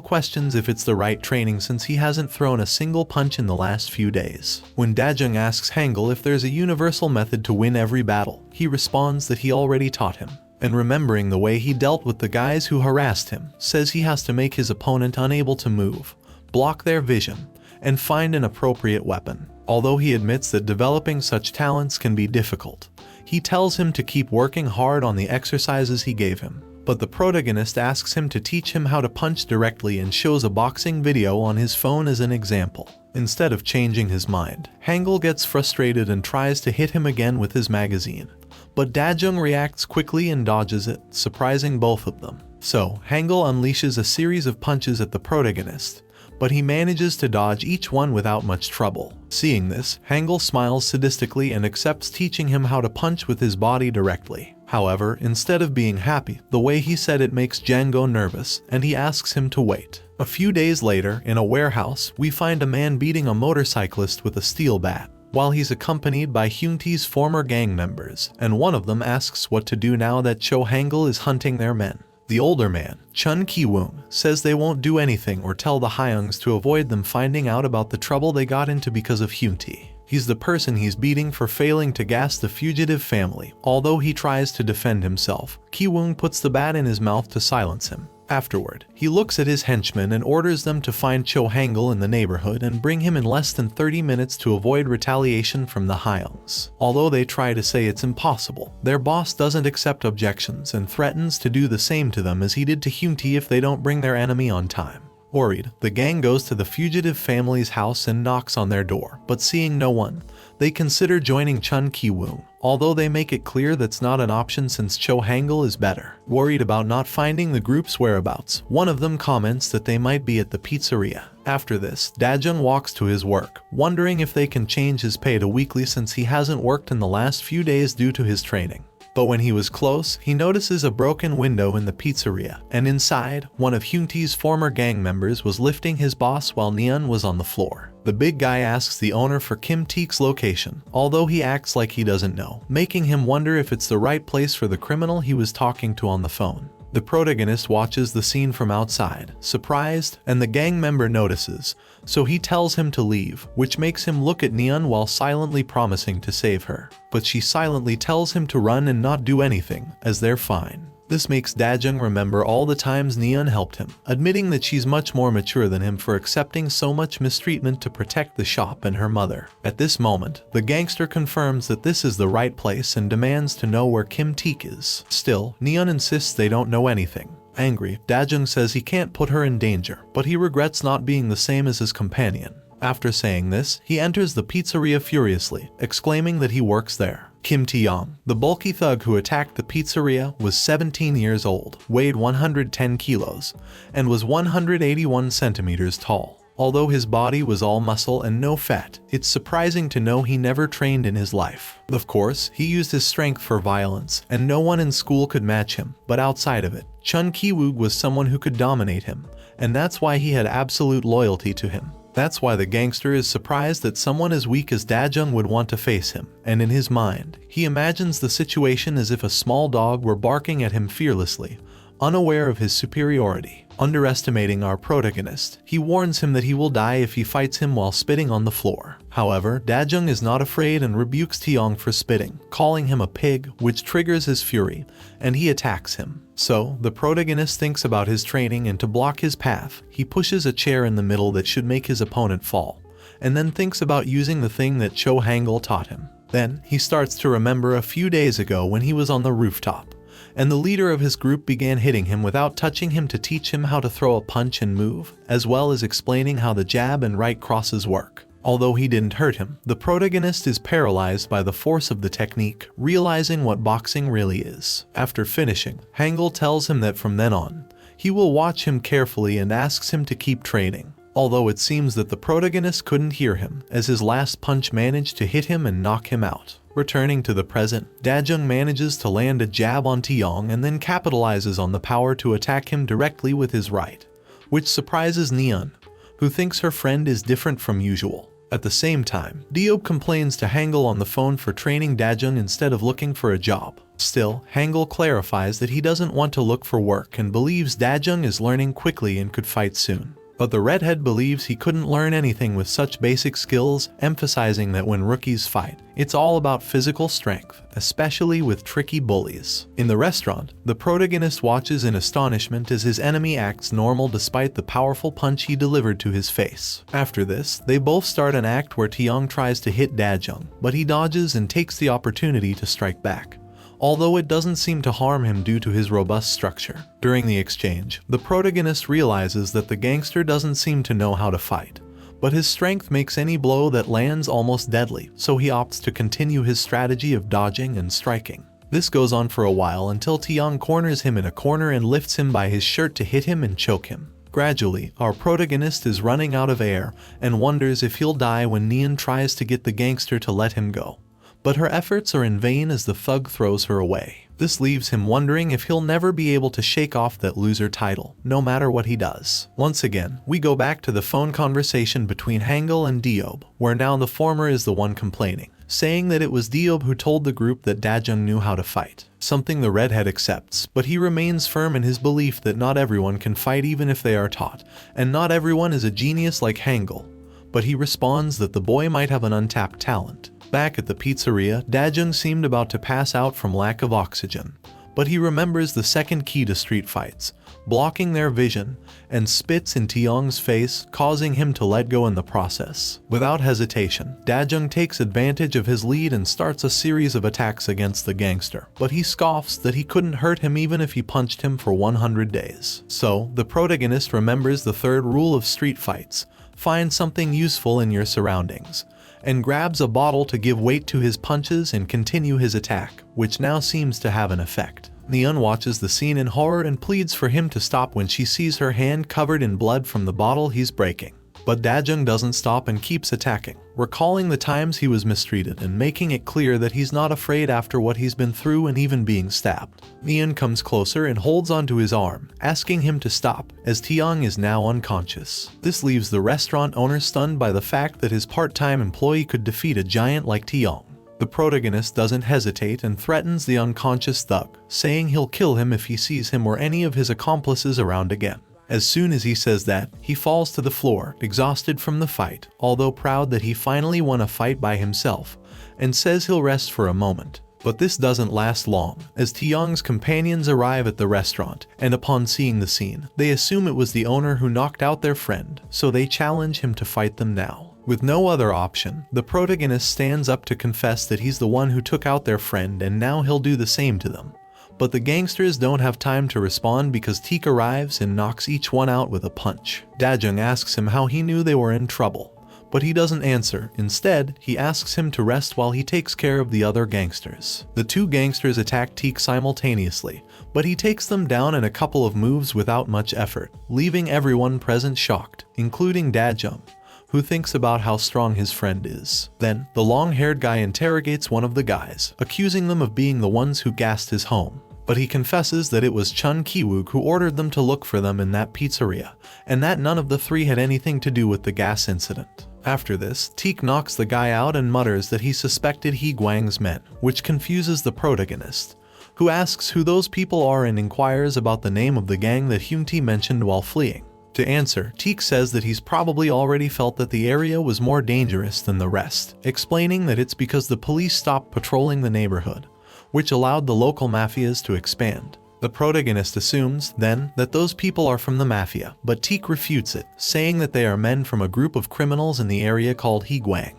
questions if it's the right training since he hasn't thrown a single punch in the last few days. When Dajun asks Hangul if there's a universal method to win every battle, he responds that he already taught him. And remembering the way he dealt with the guys who harassed him, says he has to make his opponent unable to move, block their vision, and find an appropriate weapon. Although he admits that developing such talents can be difficult, he tells him to keep working hard on the exercises he gave him. But the protagonist asks him to teach him how to punch directly and shows a boxing video on his phone as an example. Instead of changing his mind, Hangul gets frustrated and tries to hit him again with his magazine. But Dajun reacts quickly and dodges it, surprising both of them. So, Hangul unleashes a series of punches at the protagonist, but he manages to dodge each one without much trouble. Seeing this, Hangul smiles sadistically and accepts teaching him how to punch with his body directly. However, instead of being happy, the way he said it makes Django nervous, and he asks him to wait. A few days later, in a warehouse, we find a man beating a motorcyclist with a steel bat, while he's accompanied by Hyunti's former gang members, and one of them asks what to do now that Cho Hangul is hunting their men. The older man, Chun Ki-woong, says they won't do anything or tell the Hyungs to avoid them finding out about the trouble they got into because of Hyunti. He's the person he's beating for failing to gas the fugitive family. Although he tries to defend himself, Ki-woong puts the bat in his mouth to silence him. Afterward, he looks at his henchmen and orders them to find Cho Hangul in the neighborhood and bring him in less than 30 minutes to avoid retaliation from the Hyungs. Although they try to say it's impossible, their boss doesn't accept objections and threatens to do the same to them as he did to Hyunti if they don't bring their enemy on time. Worried, the gang goes to the fugitive family's house and knocks on their door, but seeing no one, they consider joining Chun Ki-woong, although they make it clear that's not an option since Cho Hangul is better. Worried about not finding the group's whereabouts, one of them comments that they might be at the pizzeria. After this, Dajun walks to his work, wondering if they can change his pay to weekly since he hasn't worked in the last few days due to his training. But when he was close, he notices a broken window in the pizzeria, and inside, one of Hyunti's former gang members was lifting his boss while Neon was on the floor. The big guy asks the owner for Kim Taek's location, although he acts like he doesn't know, making him wonder if it's the right place for the criminal he was talking to on the phone. The protagonist watches the scene from outside, surprised, and the gang member notices, so he tells him to leave, which makes him look at Neon while silently promising to save her. But she silently tells him to run and not do anything, as they're fine. This makes Dajun remember all the times Neon helped him, admitting that she's much more mature than him for accepting so much mistreatment to protect the shop and her mother. At this moment, the gangster confirms that this is the right place and demands to know where Kim Taek is. Still, Neon insists they don't know anything. Angry, Dajun says he can't put her in danger, but he regrets not being the same as his companion. After saying this, he enters the pizzeria furiously, exclaiming that he works there. Kim Tae-young, the bulky thug who attacked the pizzeria, was 17 years old, weighed 110 kilos, and was 181 centimeters tall. Although his body was all muscle and no fat, it's surprising to know he never trained in his life. Of course, he used his strength for violence, and no one in school could match him, but outside of it, Chun Ki-woog was someone who could dominate him, and that's why he had absolute loyalty to him. That's why the gangster is surprised that someone as weak as Dajun would want to face him, and in his mind, he imagines the situation as if a small dog were barking at him fearlessly, unaware of his superiority. Underestimating our protagonist, he warns him that he will die if he fights him while spitting on the floor. However, Dajun is not afraid and rebukes Taeyong for spitting, calling him a pig, which triggers his fury, and he attacks him. So, the protagonist thinks about his training, and to block his path, he pushes a chair in the middle that should make his opponent fall, and then thinks about using the thing that Cho Hangul taught him. Then, he starts to remember a few days ago when he was on the rooftop, and the leader of his group began hitting him without touching him to teach him how to throw a punch and move, as well as explaining how the jab and right crosses work. Although he didn't hurt him, the protagonist is paralyzed by the force of the technique, realizing what boxing really is. After finishing, Hangul tells him that from then on, he will watch him carefully and asks him to keep training. Although it seems that the protagonist couldn't hear him, as his last punch managed to hit him and knock him out. Returning to the present, Dajun manages to land a jab on Taeyong and then capitalizes on the power to attack him directly with his right, which surprises Neon, who thinks her friend is different from usual. At the same time, Diob complains to Hangul on the phone for training Dajun instead of looking for a job. Still, Hangul clarifies that he doesn't want to look for work and believes Dajun is learning quickly and could fight soon. But the redhead believes he couldn't learn anything with such basic skills, emphasizing that when rookies fight, it's all about physical strength, especially with tricky bullies. In the restaurant, the protagonist watches in astonishment as his enemy acts normal despite the powerful punch he delivered to his face. After this, they both start an act where Taeyong tries to hit Dajun, but he dodges and takes the opportunity to strike back, although it doesn't seem to harm him due to his robust structure. During the exchange, the protagonist realizes that the gangster doesn't seem to know how to fight, but his strength makes any blow that lands almost deadly, so he opts to continue his strategy of dodging and striking. This goes on for a while until Taeyong corners him in a corner and lifts him by his shirt to hit him and choke him. Gradually, our protagonist is running out of air and wonders if he'll die when Neon tries to get the gangster to let him go. But her efforts are in vain as the thug throws her away. This leaves him wondering if he'll never be able to shake off that loser title, no matter what he does. Once again, we go back to the phone conversation between Hangul and Diob, where now the former is the one complaining, saying that it was Diob who told the group that Dajun knew how to fight, something the redhead accepts, but he remains firm in his belief that not everyone can fight even if they are taught, and not everyone is a genius like Hangul. But he responds that the boy might have an untapped talent. Back at the pizzeria, Dajun seemed about to pass out from lack of oxygen, but he remembers the second key to street fights, blocking their vision, and spits in Taeyong's face, causing him to let go in the process. Without hesitation, Dajun takes advantage of his lead and starts a series of attacks against the gangster, but he scoffs that he couldn't hurt him even if he punched him for 100 days. So, the protagonist remembers the third rule of street fights: find something useful in your surroundings, and grabs a bottle to give weight to his punches and continue his attack, which now seems to have an effect. Neon watches the scene in horror and pleads for him to stop when she sees her hand covered in blood from the bottle he's breaking. But Dajun doesn't stop and keeps attacking, recalling the times he was mistreated and making it clear that he's not afraid after what he's been through and even being stabbed. Neon comes closer and holds onto his arm, asking him to stop, as Taeyong is now unconscious. This leaves the restaurant owner stunned by the fact that his part-time employee could defeat a giant like Taeyong. The protagonist doesn't hesitate and threatens the unconscious thug, saying he'll kill him if he sees him or any of his accomplices around again. As soon as he says that, he falls to the floor, exhausted from the fight, although proud that he finally won a fight by himself, and says he'll rest for a moment. But this doesn't last long, as Taeyong's companions arrive at the restaurant, and upon seeing the scene, they assume it was the owner who knocked out their friend, so they challenge him to fight them now. With no other option, the protagonist stands up to confess that he's the one who took out their friend and now he'll do the same to them. But the gangsters don't have time to respond because Teek arrives and knocks each one out with a punch. Dajun asks him how he knew they were in trouble, but he doesn't answer. Instead, he asks him to rest while he takes care of the other gangsters. The two gangsters attack Teek simultaneously, but he takes them down in a couple of moves without much effort, leaving everyone present shocked, including Dajun, who thinks about how strong his friend is. Then, the long-haired guy interrogates one of the guys, accusing them of being the ones who gassed his home. But he confesses that it was Chun Kiwook who ordered them to look for them in that pizzeria, and that none of the three had anything to do with the gas incident. After this, Teek knocks the guy out and mutters that he suspected He Guang's men, which confuses the protagonist, who asks who those people are and inquires about the name of the gang that Hyun-Tae mentioned while fleeing. To answer, Teek says that he's probably already felt that the area was more dangerous than the rest, explaining that it's because the police stopped patrolling the neighborhood, which allowed the local mafias to expand. The protagonist assumes, then, that those people are from the mafia, but Teek refutes it, saying that they are men from a group of criminals in the area called He Guang,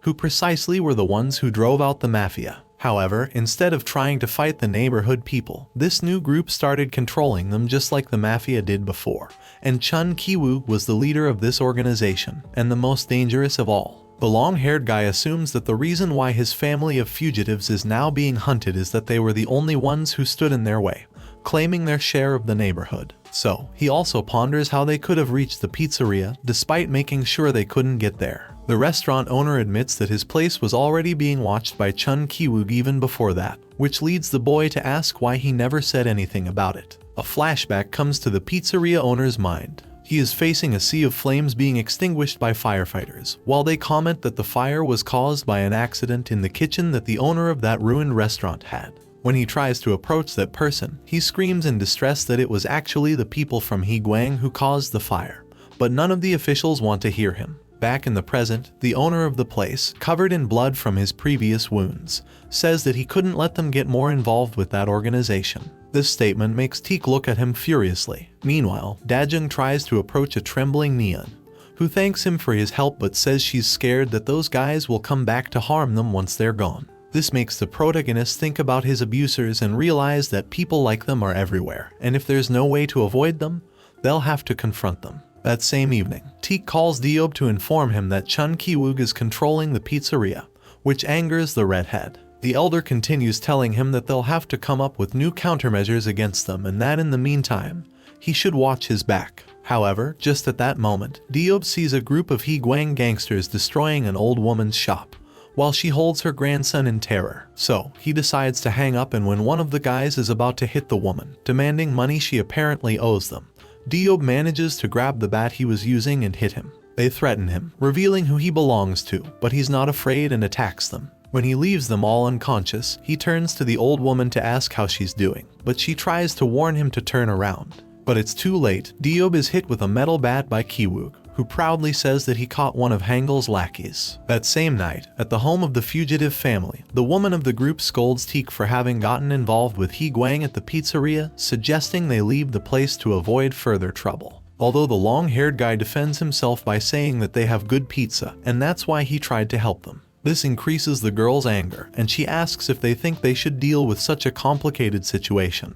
who precisely were the ones who drove out the mafia. However, instead of trying to fight the neighborhood people, this new group started controlling them just like the mafia did before, and Chun Kiwoo was the leader of this organization, and the most dangerous of all. The long-haired guy assumes that the reason why his family of fugitives is now being hunted is that they were the only ones who stood in their way, claiming their share of the neighborhood. So, he also ponders how they could have reached the pizzeria despite making sure they couldn't get there. The restaurant owner admits that his place was already being watched by Chun Ki-wook even before that, which leads the boy to ask why he never said anything about it. A flashback comes to the pizzeria owner's mind. He is facing a sea of flames being extinguished by firefighters, while they comment that the fire was caused by an accident in the kitchen that the owner of that ruined restaurant had. When he tries to approach that person, he screams in distress that it was actually the people from Higuang who caused the fire, but none of the officials want to hear him. Back in the present, the owner of the place, covered in blood from his previous wounds, says that he couldn't let them get more involved with that organization. This statement makes Teak look at him furiously. Meanwhile, Dajun tries to approach a trembling Neon, who thanks him for his help but says she's scared that those guys will come back to harm them once they're gone. This makes the protagonist think about his abusers and realize that people like them are everywhere, and if there's no way to avoid them, they'll have to confront them. That same evening, Teak calls Diob to inform him that Chun Ki-wook is controlling the pizzeria, which angers the redhead. The elder continues telling him that they'll have to come up with new countermeasures against them and that in the meantime, he should watch his back. However, just at that moment, Diob sees a group of Higuang gangsters destroying an old woman's shop, while she holds her grandson in terror. So, he decides to hang up, and when one of the guys is about to hit the woman, demanding money she apparently owes them, Diob manages to grab the bat he was using and hit him. They threaten him, revealing who he belongs to, but he's not afraid and attacks them. When he leaves them all unconscious, he turns to the old woman to ask how she's doing, but she tries to warn him to turn around. But it's too late. Diob is hit with a metal bat by Ki-wook, who proudly says that he caught one of Hangel's lackeys. That same night, at the home of the fugitive family, the woman of the group scolds Teak for having gotten involved with Higuang at the pizzeria, suggesting they leave the place to avoid further trouble. Although the long-haired guy defends himself by saying that they have good pizza, and that's why he tried to help them. This increases the girl's anger, and she asks if they think they should deal with such a complicated situation.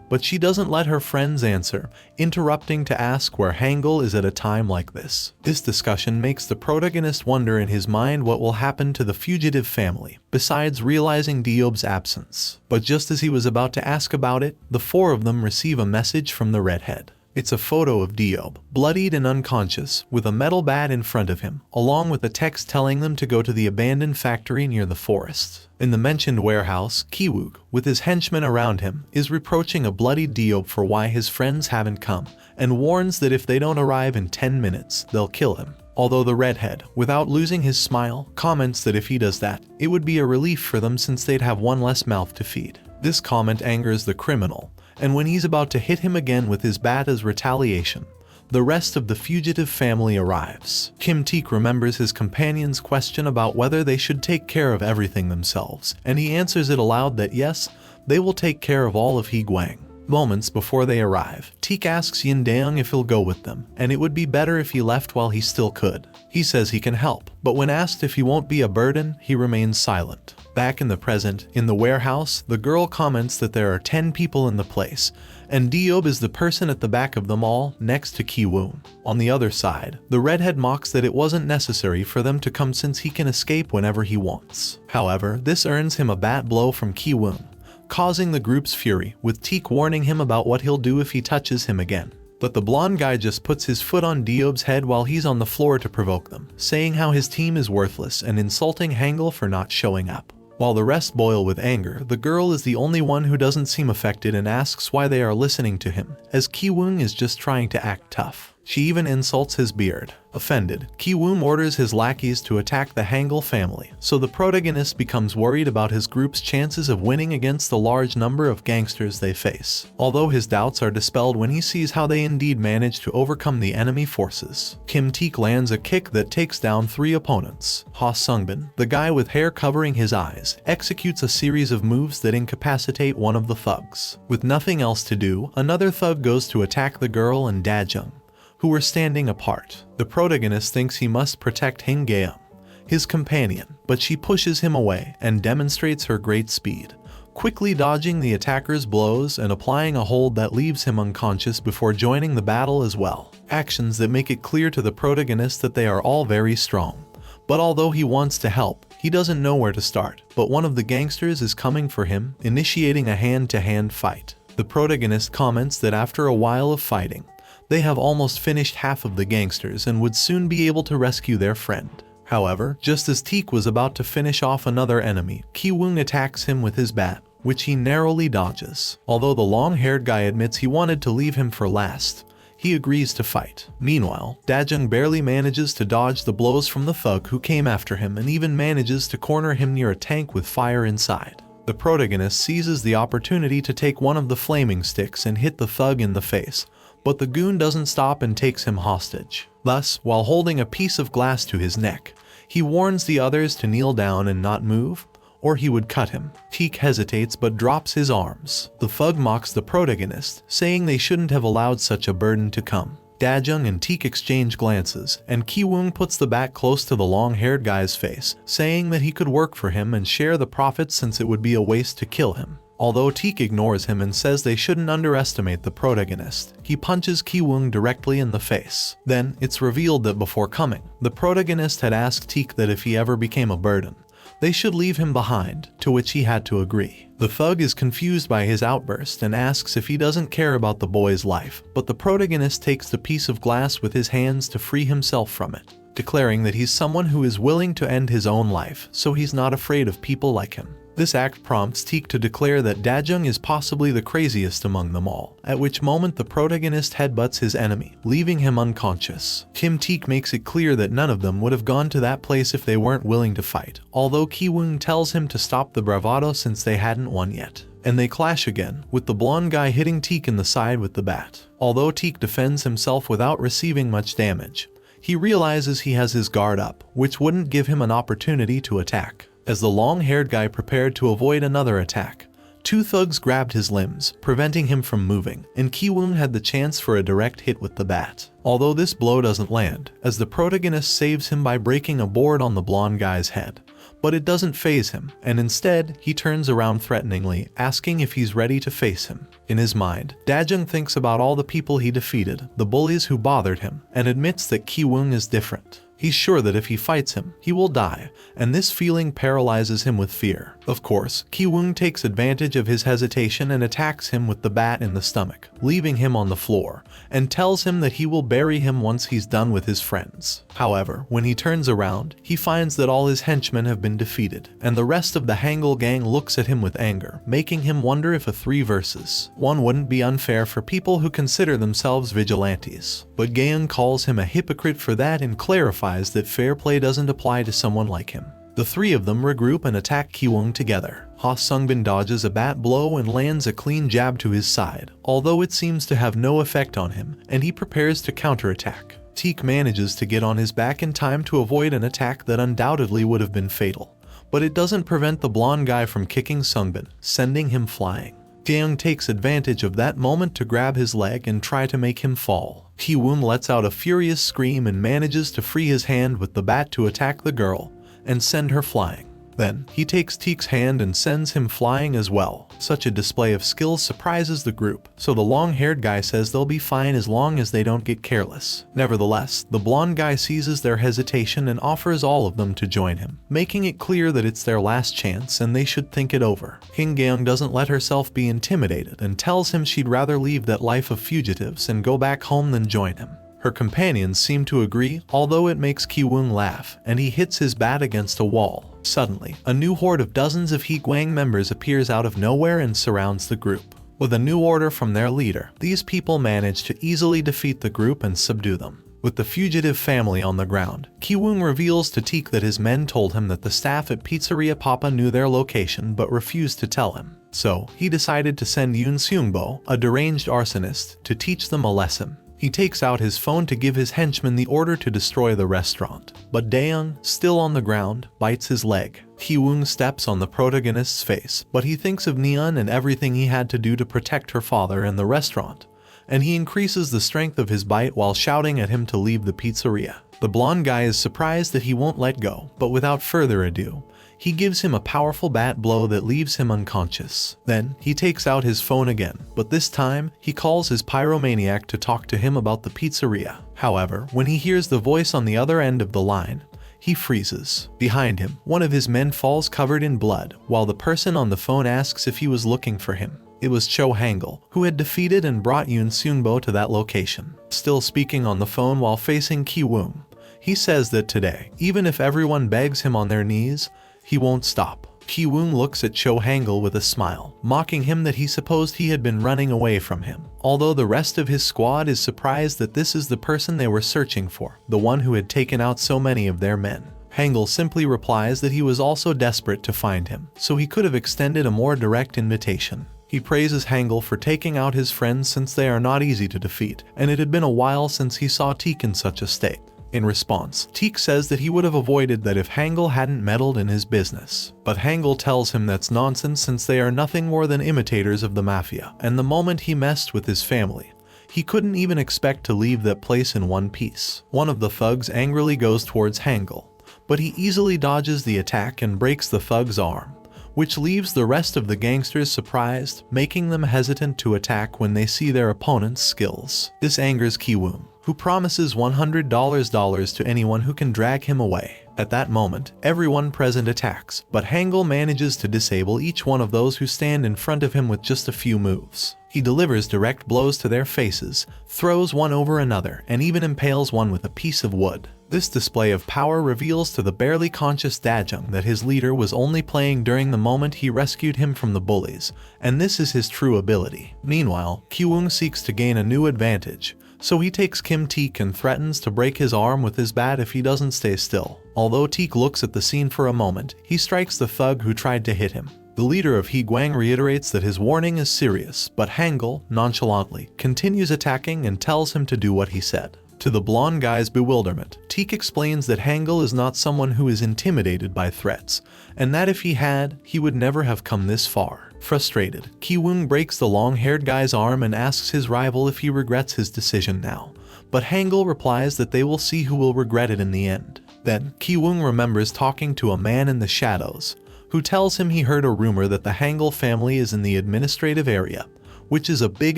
But she doesn't let her friends answer, interrupting to ask where Hangul is at a time like this. This discussion makes the protagonist wonder in his mind what will happen to the fugitive family, besides realizing Diob's absence. But just as he was about to ask about it, the four of them receive a message from the redhead. It's a photo of Diob, bloodied and unconscious, with a metal bat in front of him, along with a text telling them to go to the abandoned factory near the forest. In the mentioned warehouse, Ki-wook, with his henchmen around him, is reproaching a bloodied Diob for why his friends haven't come, and warns that if they don't arrive in 10 minutes, they'll kill him. Although the redhead, without losing his smile, comments that if he does that, it would be a relief for them since they'd have one less mouth to feed. This comment angers the criminal, and when he's about to hit him again with his bat as retaliation, the rest of the fugitive family arrives. Kim Teak remembers his companion's question about whether they should take care of everything themselves, and he answers it aloud that yes, they will take care of all of Higuang. Moments before they arrive, Teak asks Yin Daeng if he'll go with them, and it would be better if he left while he still could. He says he can help, but when asked if he won't be a burden, he remains silent. Back in the present, in the warehouse, the girl comments that there are 10 people in the place, and Diob is the person at the back of them all, next to Ki-woon. On the other side, the redhead mocks that it wasn't necessary for them to come since he can escape whenever he wants. However, this earns him a bat blow from Ki-woon, causing the group's fury, with Teak warning him about what he'll do if he touches him again. But the blonde guy just puts his foot on Diob's head while he's on the floor to provoke them, saying how his team is worthless and insulting Hangul for not showing up. While the rest boil with anger, the girl is the only one who doesn't seem affected and asks why they are listening to him, as Ki-woon is just trying to act tough. She even insults his beard. Offended, Ki-woon orders his lackeys to attack the Hangul family, so the protagonist becomes worried about his group's chances of winning against the large number of gangsters they face. Although his doubts are dispelled when he sees how they indeed manage to overcome the enemy forces. Kim Teak lands a kick that takes down 3 opponents. Ha Sungbin, the guy with hair covering his eyes, executes a series of moves that incapacitate one of the thugs. With nothing else to do, another thug goes to attack the girl and Dajun, who were standing apart. The protagonist thinks he must protect Hinggeum, his companion, but she pushes him away and demonstrates her great speed, quickly dodging the attacker's blows and applying a hold that leaves him unconscious before joining the battle as well. Actions that make it clear to the protagonist that they are all very strong. But although he wants to help, he doesn't know where to start. But one of the gangsters is coming for him, initiating a hand-to-hand fight. The protagonist comments that after a while of fighting, they have almost finished half of the gangsters and would soon be able to rescue their friend. However, just as Teak was about to finish off another enemy, Ki-woong attacks him with his bat, which he narrowly dodges. Although the long-haired guy admits he wanted to leave him for last, he agrees to fight. Meanwhile, Dajun barely manages to dodge the blows from the thug who came after him and even manages to corner him near a tank with fire inside. The protagonist seizes the opportunity to take one of the flaming sticks and hit the thug in the face, but the goon doesn't stop and takes him hostage. Thus, while holding a piece of glass to his neck, he warns the others to kneel down and not move, or he would cut him. Teak hesitates but drops his arms. The thug mocks the protagonist, saying they shouldn't have allowed such a burden to come. Dajun and Teak exchange glances, and Ki-woong puts the bat close to the long-haired guy's face, saying that he could work for him and share the profits since it would be a waste to kill him. Although Teak ignores him and says they shouldn't underestimate the protagonist, he punches Ki-woong directly in the face. Then, it's revealed that before coming, the protagonist had asked Teak that if he ever became a burden, they should leave him behind, to which he had to agree. The thug is confused by his outburst and asks if he doesn't care about the boy's life, but the protagonist takes the piece of glass with his hands to free himself from it, declaring that he's someone who is willing to end his own life, so he's not afraid of people like him. This act prompts Teak to declare that Dajun is possibly the craziest among them all, at which moment the protagonist headbutts his enemy, leaving him unconscious. Teak makes it clear that none of them would have gone to that place if they weren't willing to fight, although Ki-woong tells him to stop the bravado since they hadn't won yet. And they clash again, with the blonde guy hitting Teak in the side with the bat. Although Teak defends himself without receiving much damage, he realizes he has his guard up, which wouldn't give him an opportunity to attack. As the long-haired guy prepared to avoid another attack, two thugs grabbed his limbs, preventing him from moving, and Ki-woong had the chance for a direct hit with the bat. Although this blow doesn't land, as the protagonist saves him by breaking a board on the blonde guy's head. But it doesn't faze him, and instead, he turns around threateningly, asking if he's ready to face him. In his mind, Dajun thinks about all the people he defeated, the bullies who bothered him, and admits that Ki-woong is different. He's sure that if he fights him, he will die, and this feeling paralyzes him with fear. Of course, Ki-woong takes advantage of his hesitation and attacks him with the bat in the stomach, leaving him on the floor, and tells him that he will bury him once he's done with his friends. However, when he turns around, he finds that all his henchmen have been defeated, and the rest of the Hangul gang looks at him with anger, making him wonder if a 3 versus 1 wouldn't be unfair for people who consider themselves vigilantes. But Gaeun calls him a hypocrite for that and clarifies that fair play doesn't apply to someone like him. The 3 of them regroup and attack Ki-woong together. Ha Sungbin dodges a bat blow and lands a clean jab to his side, although it seems to have no effect on him, and he prepares to counterattack. Teak manages to get on his back in time to avoid an attack that undoubtedly would have been fatal, but it doesn't prevent the blonde guy from kicking Sungbin, sending him flying. Gaeun takes advantage of that moment to grab his leg and try to make him fall. Ki-woong lets out a furious scream and manages to free his hand with the bat to attack the girl and send her flying. Then, he takes Teak's hand and sends him flying as well. Such a display of skills surprises the group, so the long-haired guy says they'll be fine as long as they don't get careless. Nevertheless, the blonde guy seizes their hesitation and offers all of them to join him, making it clear that it's their last chance and they should think it over. King Gaeun doesn't let herself be intimidated and tells him she'd rather leave that life of fugitives and go back home than join him. Her companions seem to agree, although it makes Ki-woong laugh, and he hits his bat against a wall. Suddenly, a new horde of dozens of Higuang members appears out of nowhere and surrounds the group. With a new order from their leader, these people manage to easily defeat the group and subdue them. With the fugitive family on the ground, Ki-woong reveals to Teak that his men told him that the staff at Pizzeria Papa knew their location but refused to tell him. So, he decided to send Yoon Seungbo, a deranged arsonist, to teach them a lesson. He takes out his phone to give his henchmen the order to destroy the restaurant, but Daeung, still on the ground, bites his leg. Ki-woong steps on the protagonist's face, but he thinks of Neon and everything he had to do to protect her father and the restaurant, and he increases the strength of his bite while shouting at him to leave the pizzeria. The blonde guy is surprised that he won't let go, but without further ado, he gives him a powerful bat blow that leaves him unconscious. Then, he takes out his phone again, but this time, he calls his pyromaniac to talk to him about the pizzeria. However, when he hears the voice on the other end of the line, he freezes. Behind him, one of his men falls covered in blood, while the person on the phone asks if he was looking for him. It was Cho Hangul, who had defeated and brought Yoon Seungbo to that location. Still speaking on the phone while facing Ki-woong, He says that today, even if everyone begs him on their knees, he won't stop. Ki-woong looks at Cho Hangul with a smile, mocking him that he supposed he had been running away from him. Although the rest of his squad is surprised that this is the person they were searching for, the one who had taken out so many of their men. Hangul simply replies that he was also desperate to find him, so he could have extended a more direct invitation. He praises Hangul for taking out his friends since they are not easy to defeat, and it had been a while since he saw Teak in such a state. In response, Teak says that he would have avoided that if Hangul hadn't meddled in his business. But Hangul tells him that's nonsense since they are nothing more than imitators of the mafia, and the moment he messed with his family, he couldn't even expect to leave that place in one piece. One of the thugs angrily goes towards Hangul, but he easily dodges the attack and breaks the thug's arm, which leaves the rest of the gangsters surprised, making them hesitant to attack when they see their opponent's skills. This angers Ki-woong, who promises $100 to anyone who can drag him away. At that moment, everyone present attacks, but Hangul manages to disable each one of those who stand in front of him with just a few moves. He delivers direct blows to their faces, throws one over another, and even impales one with a piece of wood. This display of power reveals to the barely conscious Dajun that his leader was only playing during the moment he rescued him from the bullies, and this is his true ability. Meanwhile, Ki-woong seeks to gain a new advantage, so he takes Kim Teak and threatens to break his arm with his bat if he doesn't stay still. Although Teak looks at the scene for a moment, he strikes the thug who tried to hit him. The leader of Higuang reiterates that his warning is serious, but Hangul, nonchalantly, continues attacking and tells him to do what he said. To the blonde guy's bewilderment, Teak explains that Hangul is not someone who is intimidated by threats, and that if he had, he would never have come this far. Frustrated, Ki-woong breaks the long-haired guy's arm and asks his rival if he regrets his decision now, but Hangul replies that they will see who will regret it in the end. Then, Ki-woong remembers talking to a man in the shadows, who tells him he heard a rumor that the Hangul family is in the administrative area, which is a big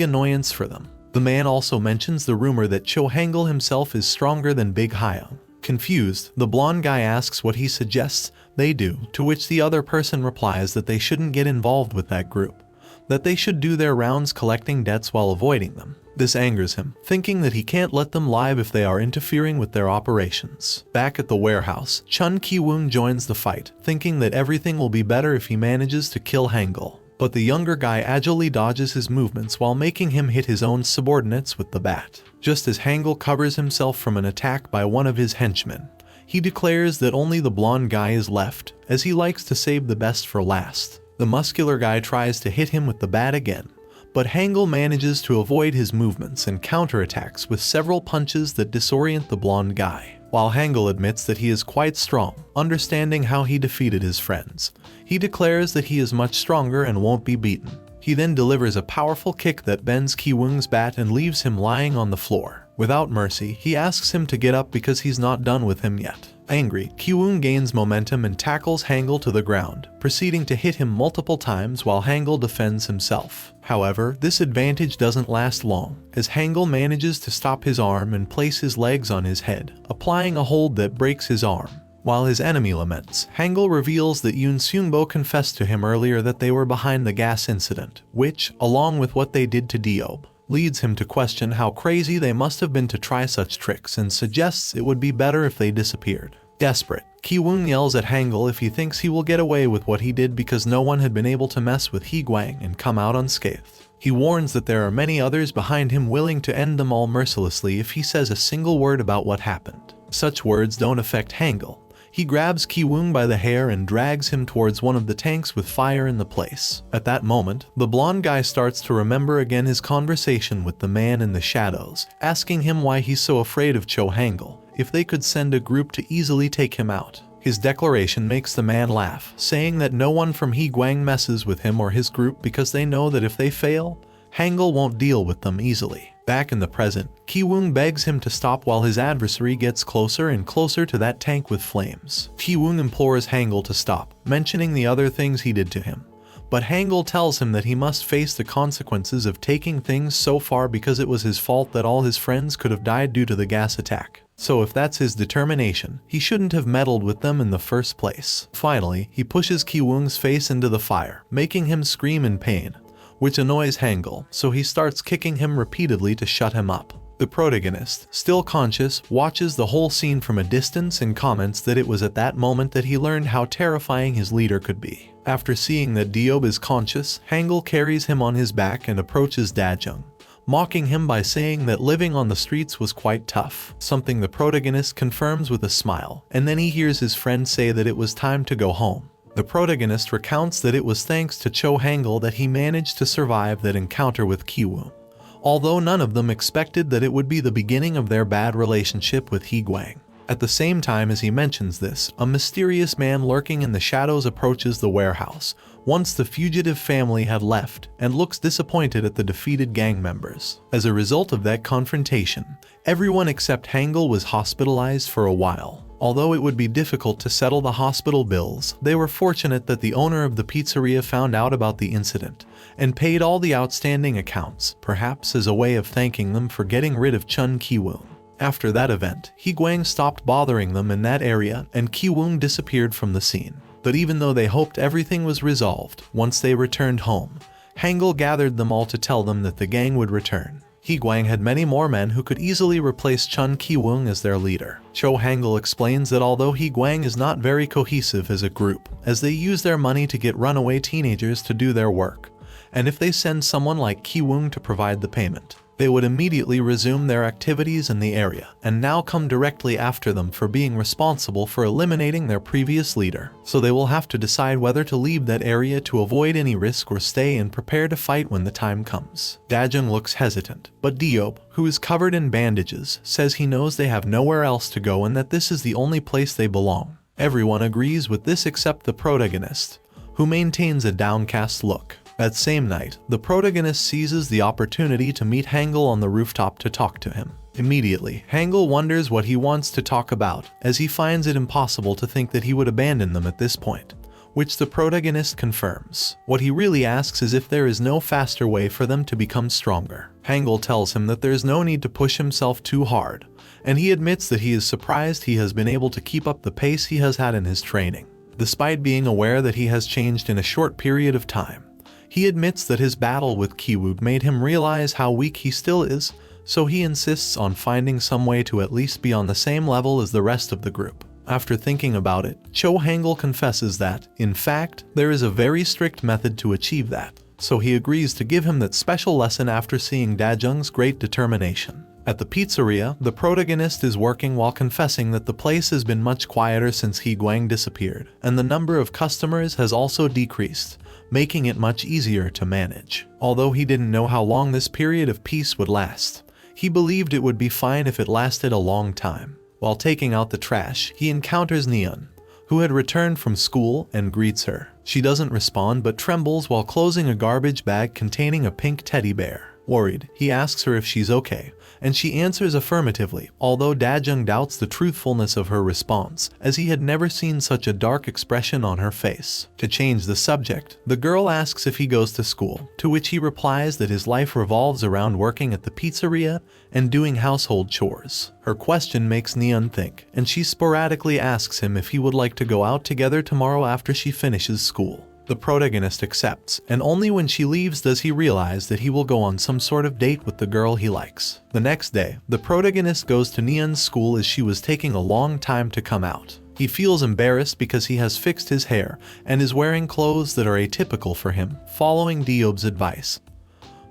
annoyance for them. The man also mentions the rumor that Cho Hangul himself is stronger than Big Hyung. Confused, the blonde guy asks what he suggests they do, to which the other person replies that they shouldn't get involved with that group, that they should do their rounds collecting debts while avoiding them. This angers him, thinking that he can't let them live if they are interfering with their operations. Back at the warehouse, Chun Ki-woong joins the fight, thinking that everything will be better if he manages to kill Hangul. But the younger guy agilely dodges his movements while making him hit his own subordinates with the bat. Just as Hangul covers himself from an attack by one of his henchmen, he declares that only the blonde guy is left, as he likes to save the best for last. The muscular guy tries to hit him with the bat again, but Hangul manages to avoid his movements and counterattacks with several punches that disorient the blonde guy. While Hangul admits that he is quite strong, understanding how he defeated his friends, he declares that he is much stronger and won't be beaten. He then delivers a powerful kick that bends Ki-woong's bat and leaves him lying on the floor. Without mercy, he asks him to get up because he's not done with him yet. Angry, Ki-woong gains momentum and tackles Hangul to the ground, proceeding to hit him multiple times while Hangul defends himself. However, this advantage doesn't last long, as Hangul manages to stop his arm and place his legs on his head, applying a hold that breaks his arm. While his enemy laments, Hangul reveals that Yoon Seungbo confessed to him earlier that they were behind the gas incident, which, along with what they did to Diob, leads him to question how crazy they must have been to try such tricks and suggests it would be better if they disappeared. Desperate, Ki-woong yells at Hangul if he thinks he will get away with what he did because no one had been able to mess with Higuang and come out unscathed. He warns that there are many others behind him willing to end them all mercilessly if he says a single word about what happened. Such words don't affect Hangul. He grabs Ki-woong by the hair and drags him towards one of the tanks with fire in the place. At that moment, the blonde guy starts to remember again his conversation with the man in the shadows, asking him why he's so afraid of Cho Hangul, if they could send a group to easily take him out. His declaration makes the man laugh, saying that no one from Higuang messes with him or his group because they know that if they fail, Hangul won't deal with them easily. Back in the present, Ki-woong begs him to stop while his adversary gets closer and closer to that tank with flames. Ki-woong implores Hangul to stop, mentioning the other things he did to him. But Hangul tells him that he must face the consequences of taking things so far because it was his fault that all his friends could have died due to the gas attack. So if that's his determination, he shouldn't have meddled with them in the first place. Finally, he pushes Ki-woong's face into the fire, making him scream in pain, which annoys Hangul, so he starts kicking him repeatedly to shut him up. The protagonist, still conscious, watches the whole scene from a distance and comments that it was at that moment that he learned how terrifying his leader could be. After seeing that Diob is conscious, Hangul carries him on his back and approaches Dajun, mocking him by saying that living on the streets was quite tough, something the protagonist confirms with a smile, and then he hears his friend say that it was time to go home. The protagonist recounts that it was thanks to Cho Hangul that he managed to survive that encounter with Kiwoo, although none of them expected that it would be the beginning of their bad relationship with Higuang. At the same time as he mentions this, a mysterious man lurking in the shadows approaches the warehouse, once the fugitive family had left, and looks disappointed at the defeated gang members. As a result of that confrontation, everyone except Hangul was hospitalized for a while. Although it would be difficult to settle the hospital bills, they were fortunate that the owner of the pizzeria found out about the incident and paid all the outstanding accounts, perhaps as a way of thanking them for getting rid of Chun Kiwoon. After that event, Higuang stopped bothering them in that area and Kiwoon disappeared from the scene. But even though they hoped everything was resolved, once they returned home, Hangul gathered them all to tell them that the gang would return. Higuang had many more men who could easily replace Chun Kiwoon as their leader. Cho Hangul explains that although Higuang is not very cohesive as a group, as they use their money to get runaway teenagers to do their work, and if they send someone like Kiwoon to provide the payment, they would immediately resume their activities in the area, and now come directly after them for being responsible for eliminating their previous leader. So they will have to decide whether to leave that area to avoid any risk or stay and prepare to fight when the time comes. Dajun looks hesitant, but Diop, who is covered in bandages, says he knows they have nowhere else to go and that this is the only place they belong. Everyone agrees with this except the protagonist, who maintains a downcast look. That same night, the protagonist seizes the opportunity to meet Hangul on the rooftop to talk to him. Immediately, Hangul wonders what he wants to talk about, as he finds it impossible to think that he would abandon them at this point, which the protagonist confirms. What he really asks is if there is no faster way for them to become stronger. Hangul tells him that there is no need to push himself too hard, and he admits that he is surprised he has been able to keep up the pace he has had in his training. Despite being aware that he has changed in a short period of time, he admits that his battle with Kiwood made him realize how weak he still is, so he insists on finding some way to at least be on the same level as the rest of the group. After thinking about it, Cho Hangul confesses that, in fact, there is a very strict method to achieve that, so he agrees to give him that special lesson after seeing Dajung's great determination. At the pizzeria, the protagonist is working while confessing that the place has been much quieter since Higuang disappeared, and the number of customers has also decreased, making it much easier to manage. Although he didn't know how long this period of peace would last, he believed it would be fine if it lasted a long time. While taking out the trash, he encounters Neon, who had returned from school, and greets her. She doesn't respond but trembles while closing a garbage bag containing a pink teddy bear. Worried, he asks her if she's okay, and she answers affirmatively, although Dajung doubts the truthfulness of her response, as he had never seen such a dark expression on her face. To change the subject, the girl asks if he goes to school, to which he replies that his life revolves around working at the pizzeria and doing household chores. Her question makes Neon think, and she sporadically asks him if he would like to go out together tomorrow after she finishes school. The protagonist accepts, and only when she leaves does he realize that he will go on some sort of date with the girl he likes. The next day, the protagonist goes to Neon's school as she was taking a long time to come out. He feels embarrassed because he has fixed his hair and is wearing clothes that are atypical for him, following Diob's advice,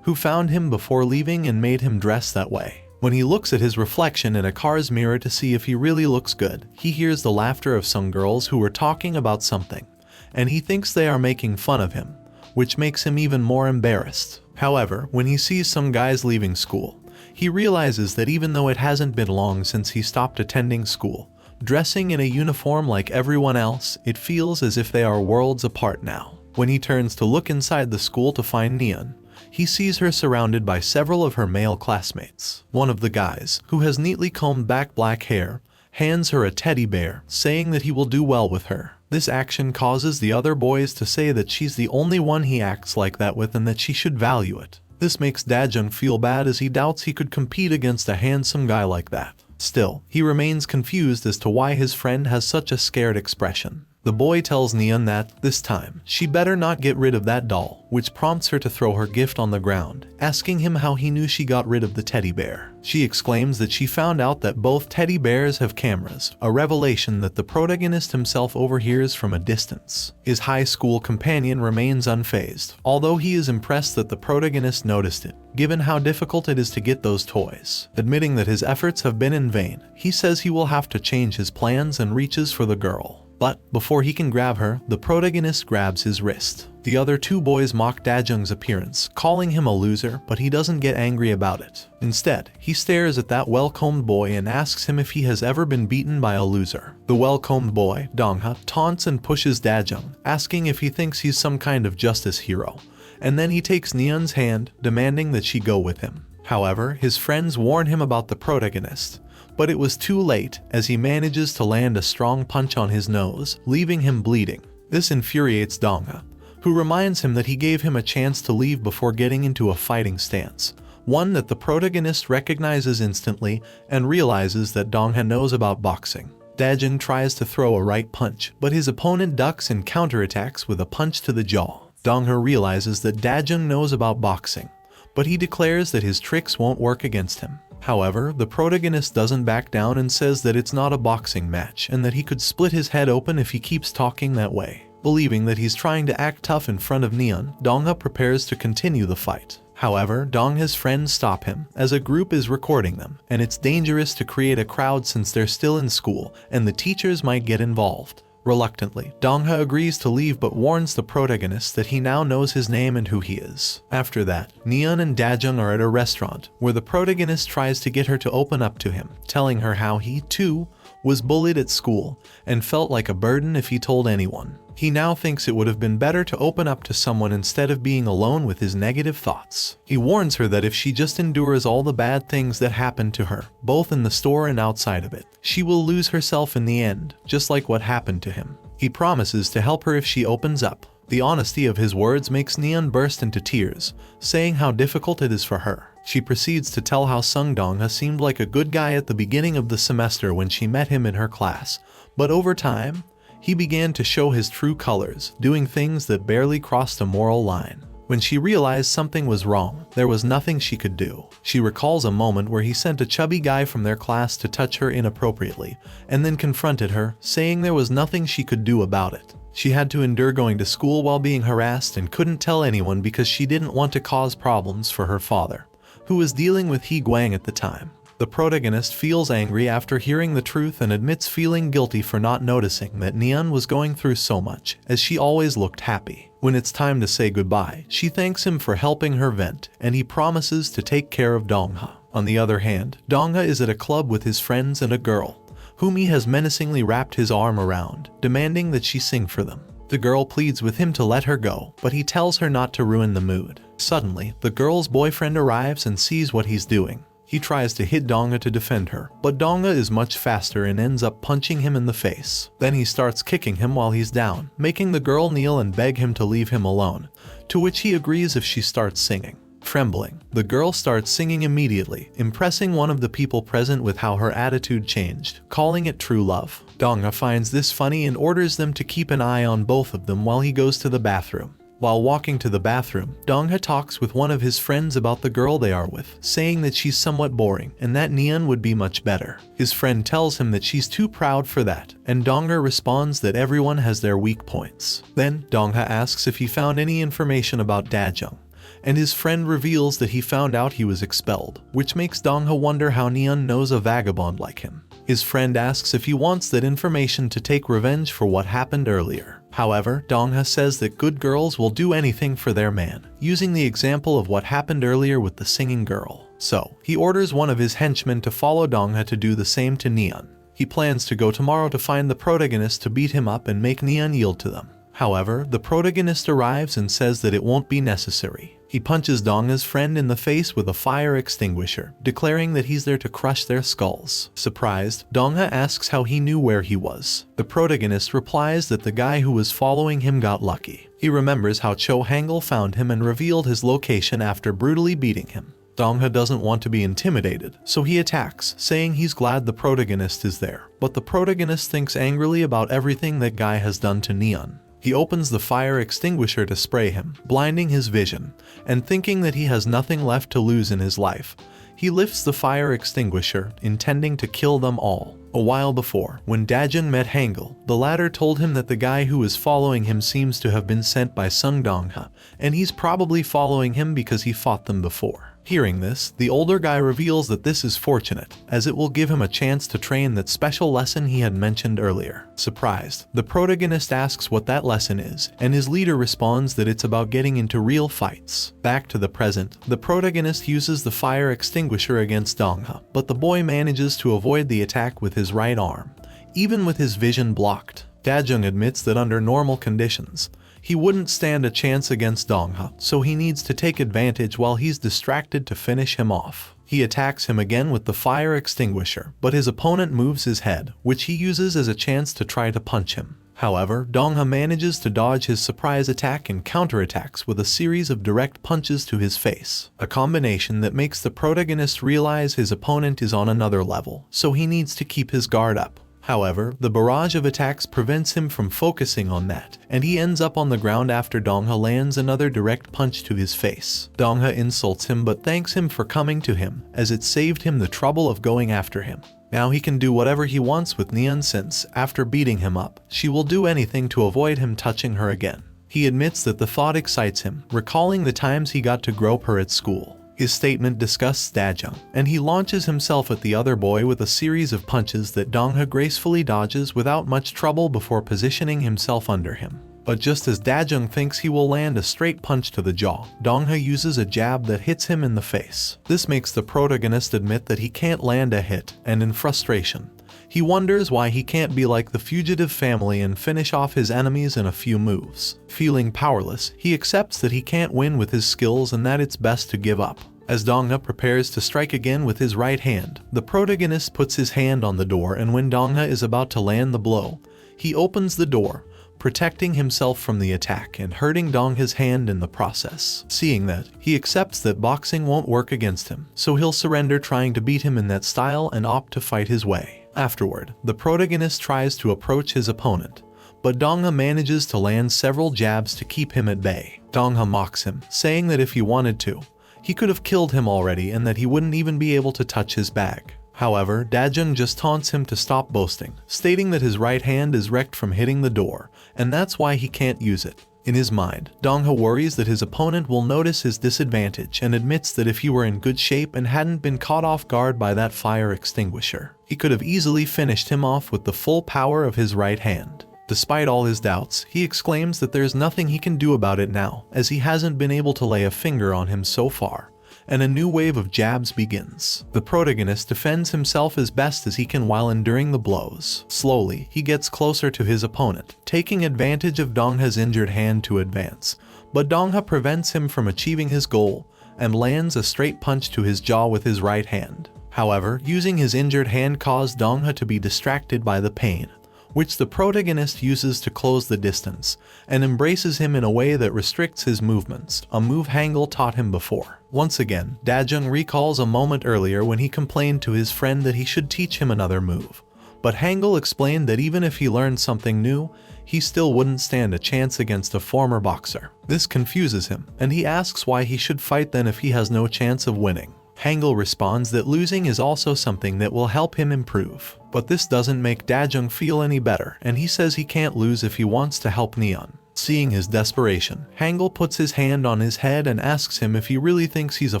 who found him before leaving and made him dress that way. When he looks at his reflection in a car's mirror to see if he really looks good, he hears the laughter of some girls who are talking about something, and he thinks they are making fun of him, which makes him even more embarrassed. However, when he sees some guys leaving school, he realizes that even though it hasn't been long since he stopped attending school, dressing in a uniform like everyone else, it feels as if they are worlds apart now. When he turns to look inside the school to find Neon, he sees her surrounded by several of her male classmates. One of the guys, who has neatly combed back black hair, hands her a teddy bear, saying that he will do well with her. This action causes the other boys to say that she's the only one he acts like that with and that she should value it. This makes Dajun feel bad as he doubts he could compete against a handsome guy like that. Still, he remains confused as to why his friend has such a scared expression. The boy tells Neon that, this time, she better not get rid of that doll, which prompts her to throw her gift on the ground, asking him how he knew she got rid of the teddy bear. She exclaims that she found out that both teddy bears have cameras, a revelation that the protagonist himself overhears from a distance. His high school companion remains unfazed, although he is impressed that the protagonist noticed it, given how difficult it is to get those toys. Admitting that his efforts have been in vain, he says he will have to change his plans and reaches for the girl. But before he can grab her, the protagonist grabs his wrist. The other two boys mock Dajun's appearance, calling him a loser, but he doesn't get angry about it. Instead, he stares at that well-combed boy and asks him if he has ever been beaten by a loser. The well-combed boy, Dongha, taunts and pushes Dajun, asking if he thinks he's some kind of justice hero. And then he takes Neon's hand, demanding that she go with him. However, his friends warn him about the protagonist. But it was too late, as he manages to land a strong punch on his nose, leaving him bleeding. This infuriates Dongha, who reminds him that he gave him a chance to leave before getting into a fighting stance, one that the protagonist recognizes instantly and realizes that Dongha knows about boxing. Dajun tries to throw a right punch, but his opponent ducks and counterattacks with a punch to the jaw. Dongha realizes that Dajun knows about boxing, but he declares that his tricks won't work against him. However, the protagonist doesn't back down and says that it's not a boxing match and that he could split his head open if he keeps talking that way. Believing that he's trying to act tough in front of Neon, Dongha prepares to continue the fight. However, Dongha's friends stop him, as a group is recording them, and it's dangerous to create a crowd since they're still in school and the teachers might get involved. Reluctantly, Dongha agrees to leave but warns the protagonist that he now knows his name and who he is. After that, Neon and Dajun are at a restaurant, where the protagonist tries to get her to open up to him, telling her how he, too, was bullied at school and felt like a burden if he told anyone. He now thinks it would have been better to open up to someone instead of being alone with his negative thoughts. He warns her that if she just endures all the bad things that happened to her, both in the store and outside of it, she will lose herself in the end, just like what happened to him. He promises to help her if she opens up. The honesty of his words makes Neon burst into tears, saying how difficult it is for her. She proceeds to tell how Sung Dongha seemed like a good guy at the beginning of the semester when she met him in her class, but over time, he began to show his true colors, doing things that barely crossed a moral line. When she realized something was wrong, there was nothing she could do. She recalls a moment where he sent a chubby guy from their class to touch her inappropriately, and then confronted her, saying there was nothing she could do about it. She had to endure going to school while being harassed and couldn't tell anyone because she didn't want to cause problems for her father, who was dealing with He Guang at the time. The protagonist feels angry after hearing the truth and admits feeling guilty for not noticing that Neon was going through so much, as she always looked happy. When it's time to say goodbye, she thanks him for helping her vent, and he promises to take care of Dongha. On the other hand, Dongha is at a club with his friends and a girl, whom he has menacingly wrapped his arm around, demanding that she sing for them. The girl pleads with him to let her go, but he tells her not to ruin the mood. Suddenly, the girl's boyfriend arrives and sees what he's doing. He tries to hit Dongha to defend her, but Dongha is much faster and ends up punching him in the face. Then he starts kicking him while he's down, making the girl kneel and beg him to leave him alone, to which he agrees if she starts singing. Trembling, the girl starts singing immediately, impressing one of the people present with how her attitude changed, calling it true love. Dongha finds this funny and orders them to keep an eye on both of them while he goes to the bathroom. While walking to the bathroom, Dongha talks with one of his friends about the girl they are with, saying that she's somewhat boring and that Neon would be much better. His friend tells him that she's too proud for that, and Dongha responds that everyone has their weak points. Then, Dongha asks if he found any information about Dajun, and his friend reveals that he found out he was expelled, which makes Dongha wonder how Neon knows a vagabond like him. His friend asks if he wants that information to take revenge for what happened earlier. However, Dongha says that good girls will do anything for their man, using the example of what happened earlier with the singing girl. So, he orders one of his henchmen to follow Dongha to do the same to Neon. He plans to go tomorrow to find the protagonist to beat him up and make Neon yield to them. However, the protagonist arrives and says that it won't be necessary. He punches Dongha's friend in the face with a fire extinguisher, declaring that he's there to crush their skulls. Surprised, Dongha asks how he knew where he was. The protagonist replies that the guy who was following him got lucky. He remembers how Cho Hangul found him and revealed his location after brutally beating him. Dongha doesn't want to be intimidated, so he attacks, saying he's glad the protagonist is there. But the protagonist thinks angrily about everything that guy has done to Neon. He opens the fire extinguisher to spray him, blinding his vision, and thinking that he has nothing left to lose in his life, he lifts the fire extinguisher, intending to kill them all. A while before, when Dajun met Hangul, the latter told him that the guy who is following him seems to have been sent by Sung Dongha, and he's probably following him because he fought them before. Hearing this, the older guy reveals that this is fortunate, as it will give him a chance to train that special lesson he had mentioned earlier. Surprised, the protagonist asks what that lesson is, and his leader responds that it's about getting into real fights. Back to the present, the protagonist uses the fire extinguisher against Dongha, but the boy manages to avoid the attack with his right arm, even with his vision blocked. Dajun admits that under normal conditions, he wouldn't stand a chance against Dongha, so he needs to take advantage while he's distracted to finish him off. He attacks him again with the fire extinguisher, but his opponent moves his head, which he uses as a chance to try to punch him. However, Dongha manages to dodge his surprise attack and counterattacks with a series of direct punches to his face, a combination that makes the protagonist realize his opponent is on another level, so he needs to keep his guard up. However, the barrage of attacks prevents him from focusing on that, and he ends up on the ground after Dongha lands another direct punch to his face. Dongha insults him but thanks him for coming to him, as it saved him the trouble of going after him. Now he can do whatever he wants with Neon since, after beating him up, she will do anything to avoid him touching her again. He admits that the thought excites him, recalling the times he got to grope her at school. His statement disgusts Dajun, and he launches himself at the other boy with a series of punches that Dongha gracefully dodges without much trouble before positioning himself under him. But just as Dajun thinks he will land a straight punch to the jaw, Dongha uses a jab that hits him in the face. This makes the protagonist admit that he can't land a hit, and in frustration, he wonders why he can't be like the fugitive family and finish off his enemies in a few moves. Feeling powerless, he accepts that he can't win with his skills and that it's best to give up. As Dongha prepares to strike again with his right hand, the protagonist puts his hand on the door, and when Dongha is about to land the blow, he opens the door, protecting himself from the attack and hurting Dongha's hand in the process. Seeing that, he accepts that boxing won't work against him, so he'll surrender trying to beat him in that style and opt to fight his way. Afterward, the protagonist tries to approach his opponent, but Dongha manages to land several jabs to keep him at bay. Dongha mocks him, saying that if he wanted to, he could have killed him already and that he wouldn't even be able to touch his bag. However, Dajun just taunts him to stop boasting, stating that his right hand is wrecked from hitting the door, and that's why he can't use it. In his mind, Dongha worries that his opponent will notice his disadvantage and admits that if he were in good shape and hadn't been caught off guard by that fire extinguisher, he could have easily finished him off with the full power of his right hand. Despite all his doubts, he exclaims that there's nothing he can do about it now, as he hasn't been able to lay a finger on him so far, and a new wave of jabs begins. The protagonist defends himself as best as he can while enduring the blows. Slowly, he gets closer to his opponent, taking advantage of Dongha's injured hand to advance, but Dongha prevents him from achieving his goal and lands a straight punch to his jaw with his right hand. However, using his injured hand caused Dongha to be distracted by the pain, which the protagonist uses to close the distance, and embraces him in a way that restricts his movements, a move Hangul taught him before. Once again, Dajun recalls a moment earlier when he complained to his friend that he should teach him another move, but Hangul explained that even if he learned something new, he still wouldn't stand a chance against a former boxer. This confuses him, and he asks why he should fight then if he has no chance of winning. Hangul responds that losing is also something that will help him improve. But this doesn't make Dajun feel any better, and he says he can't lose if he wants to help Neon. Seeing his desperation, Hangul puts his hand on his head and asks him if he really thinks he's a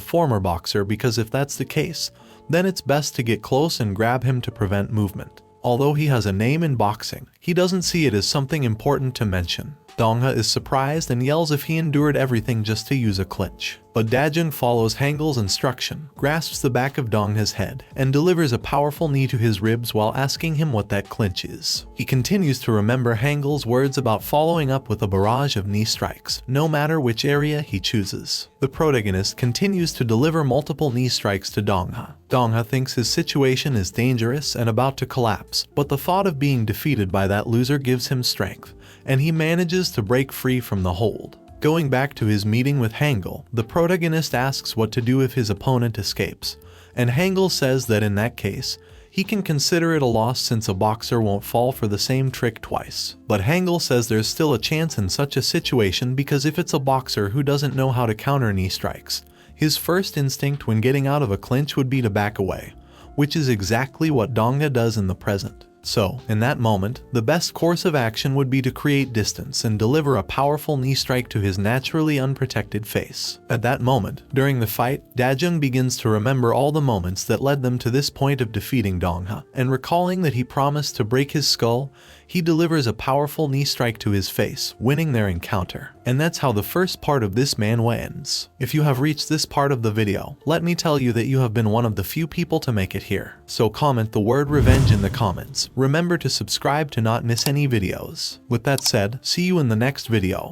former boxer, because if that's the case, then it's best to get close and grab him to prevent movement. Although he has a name in boxing, he doesn't see it as something important to mention. Dongha is surprised and yells if he endured everything just to use a clinch. But Dajun follows Hangul's instruction, grasps the back of Dongha's head, and delivers a powerful knee to his ribs while asking him what that clinch is. He continues to remember Hangul's words about following up with a barrage of knee strikes, no matter which area he chooses. The protagonist continues to deliver multiple knee strikes to Dongha. Dongha thinks his situation is dangerous and about to collapse, but the thought of being defeated by that loser gives him strength, and he manages to break free from the hold. Going back to his meeting with Hangul, the protagonist asks what to do if his opponent escapes, and Hangul says that in that case, he can consider it a loss since a boxer won't fall for the same trick twice. But Hangul says there's still a chance in such a situation because if it's a boxer who doesn't know how to counter knee strikes, his first instinct when getting out of a clinch would be to back away, which is exactly what Dongua does in the present. So, in that moment, the best course of action would be to create distance and deliver a powerful knee strike to his naturally unprotected face. At that moment, during the fight, Dajun begins to remember all the moments that led them to this point of defeating Dongua, and recalling that he promised to break his skull, he delivers a powerful knee strike to his face, winning their encounter. And that's how the first part of this manhwa ends. If you have reached this part of the video, let me tell you that you have been one of the few people to make it here. So comment the word revenge in the comments. Remember to subscribe to not miss any videos. With that said, see you in the next video.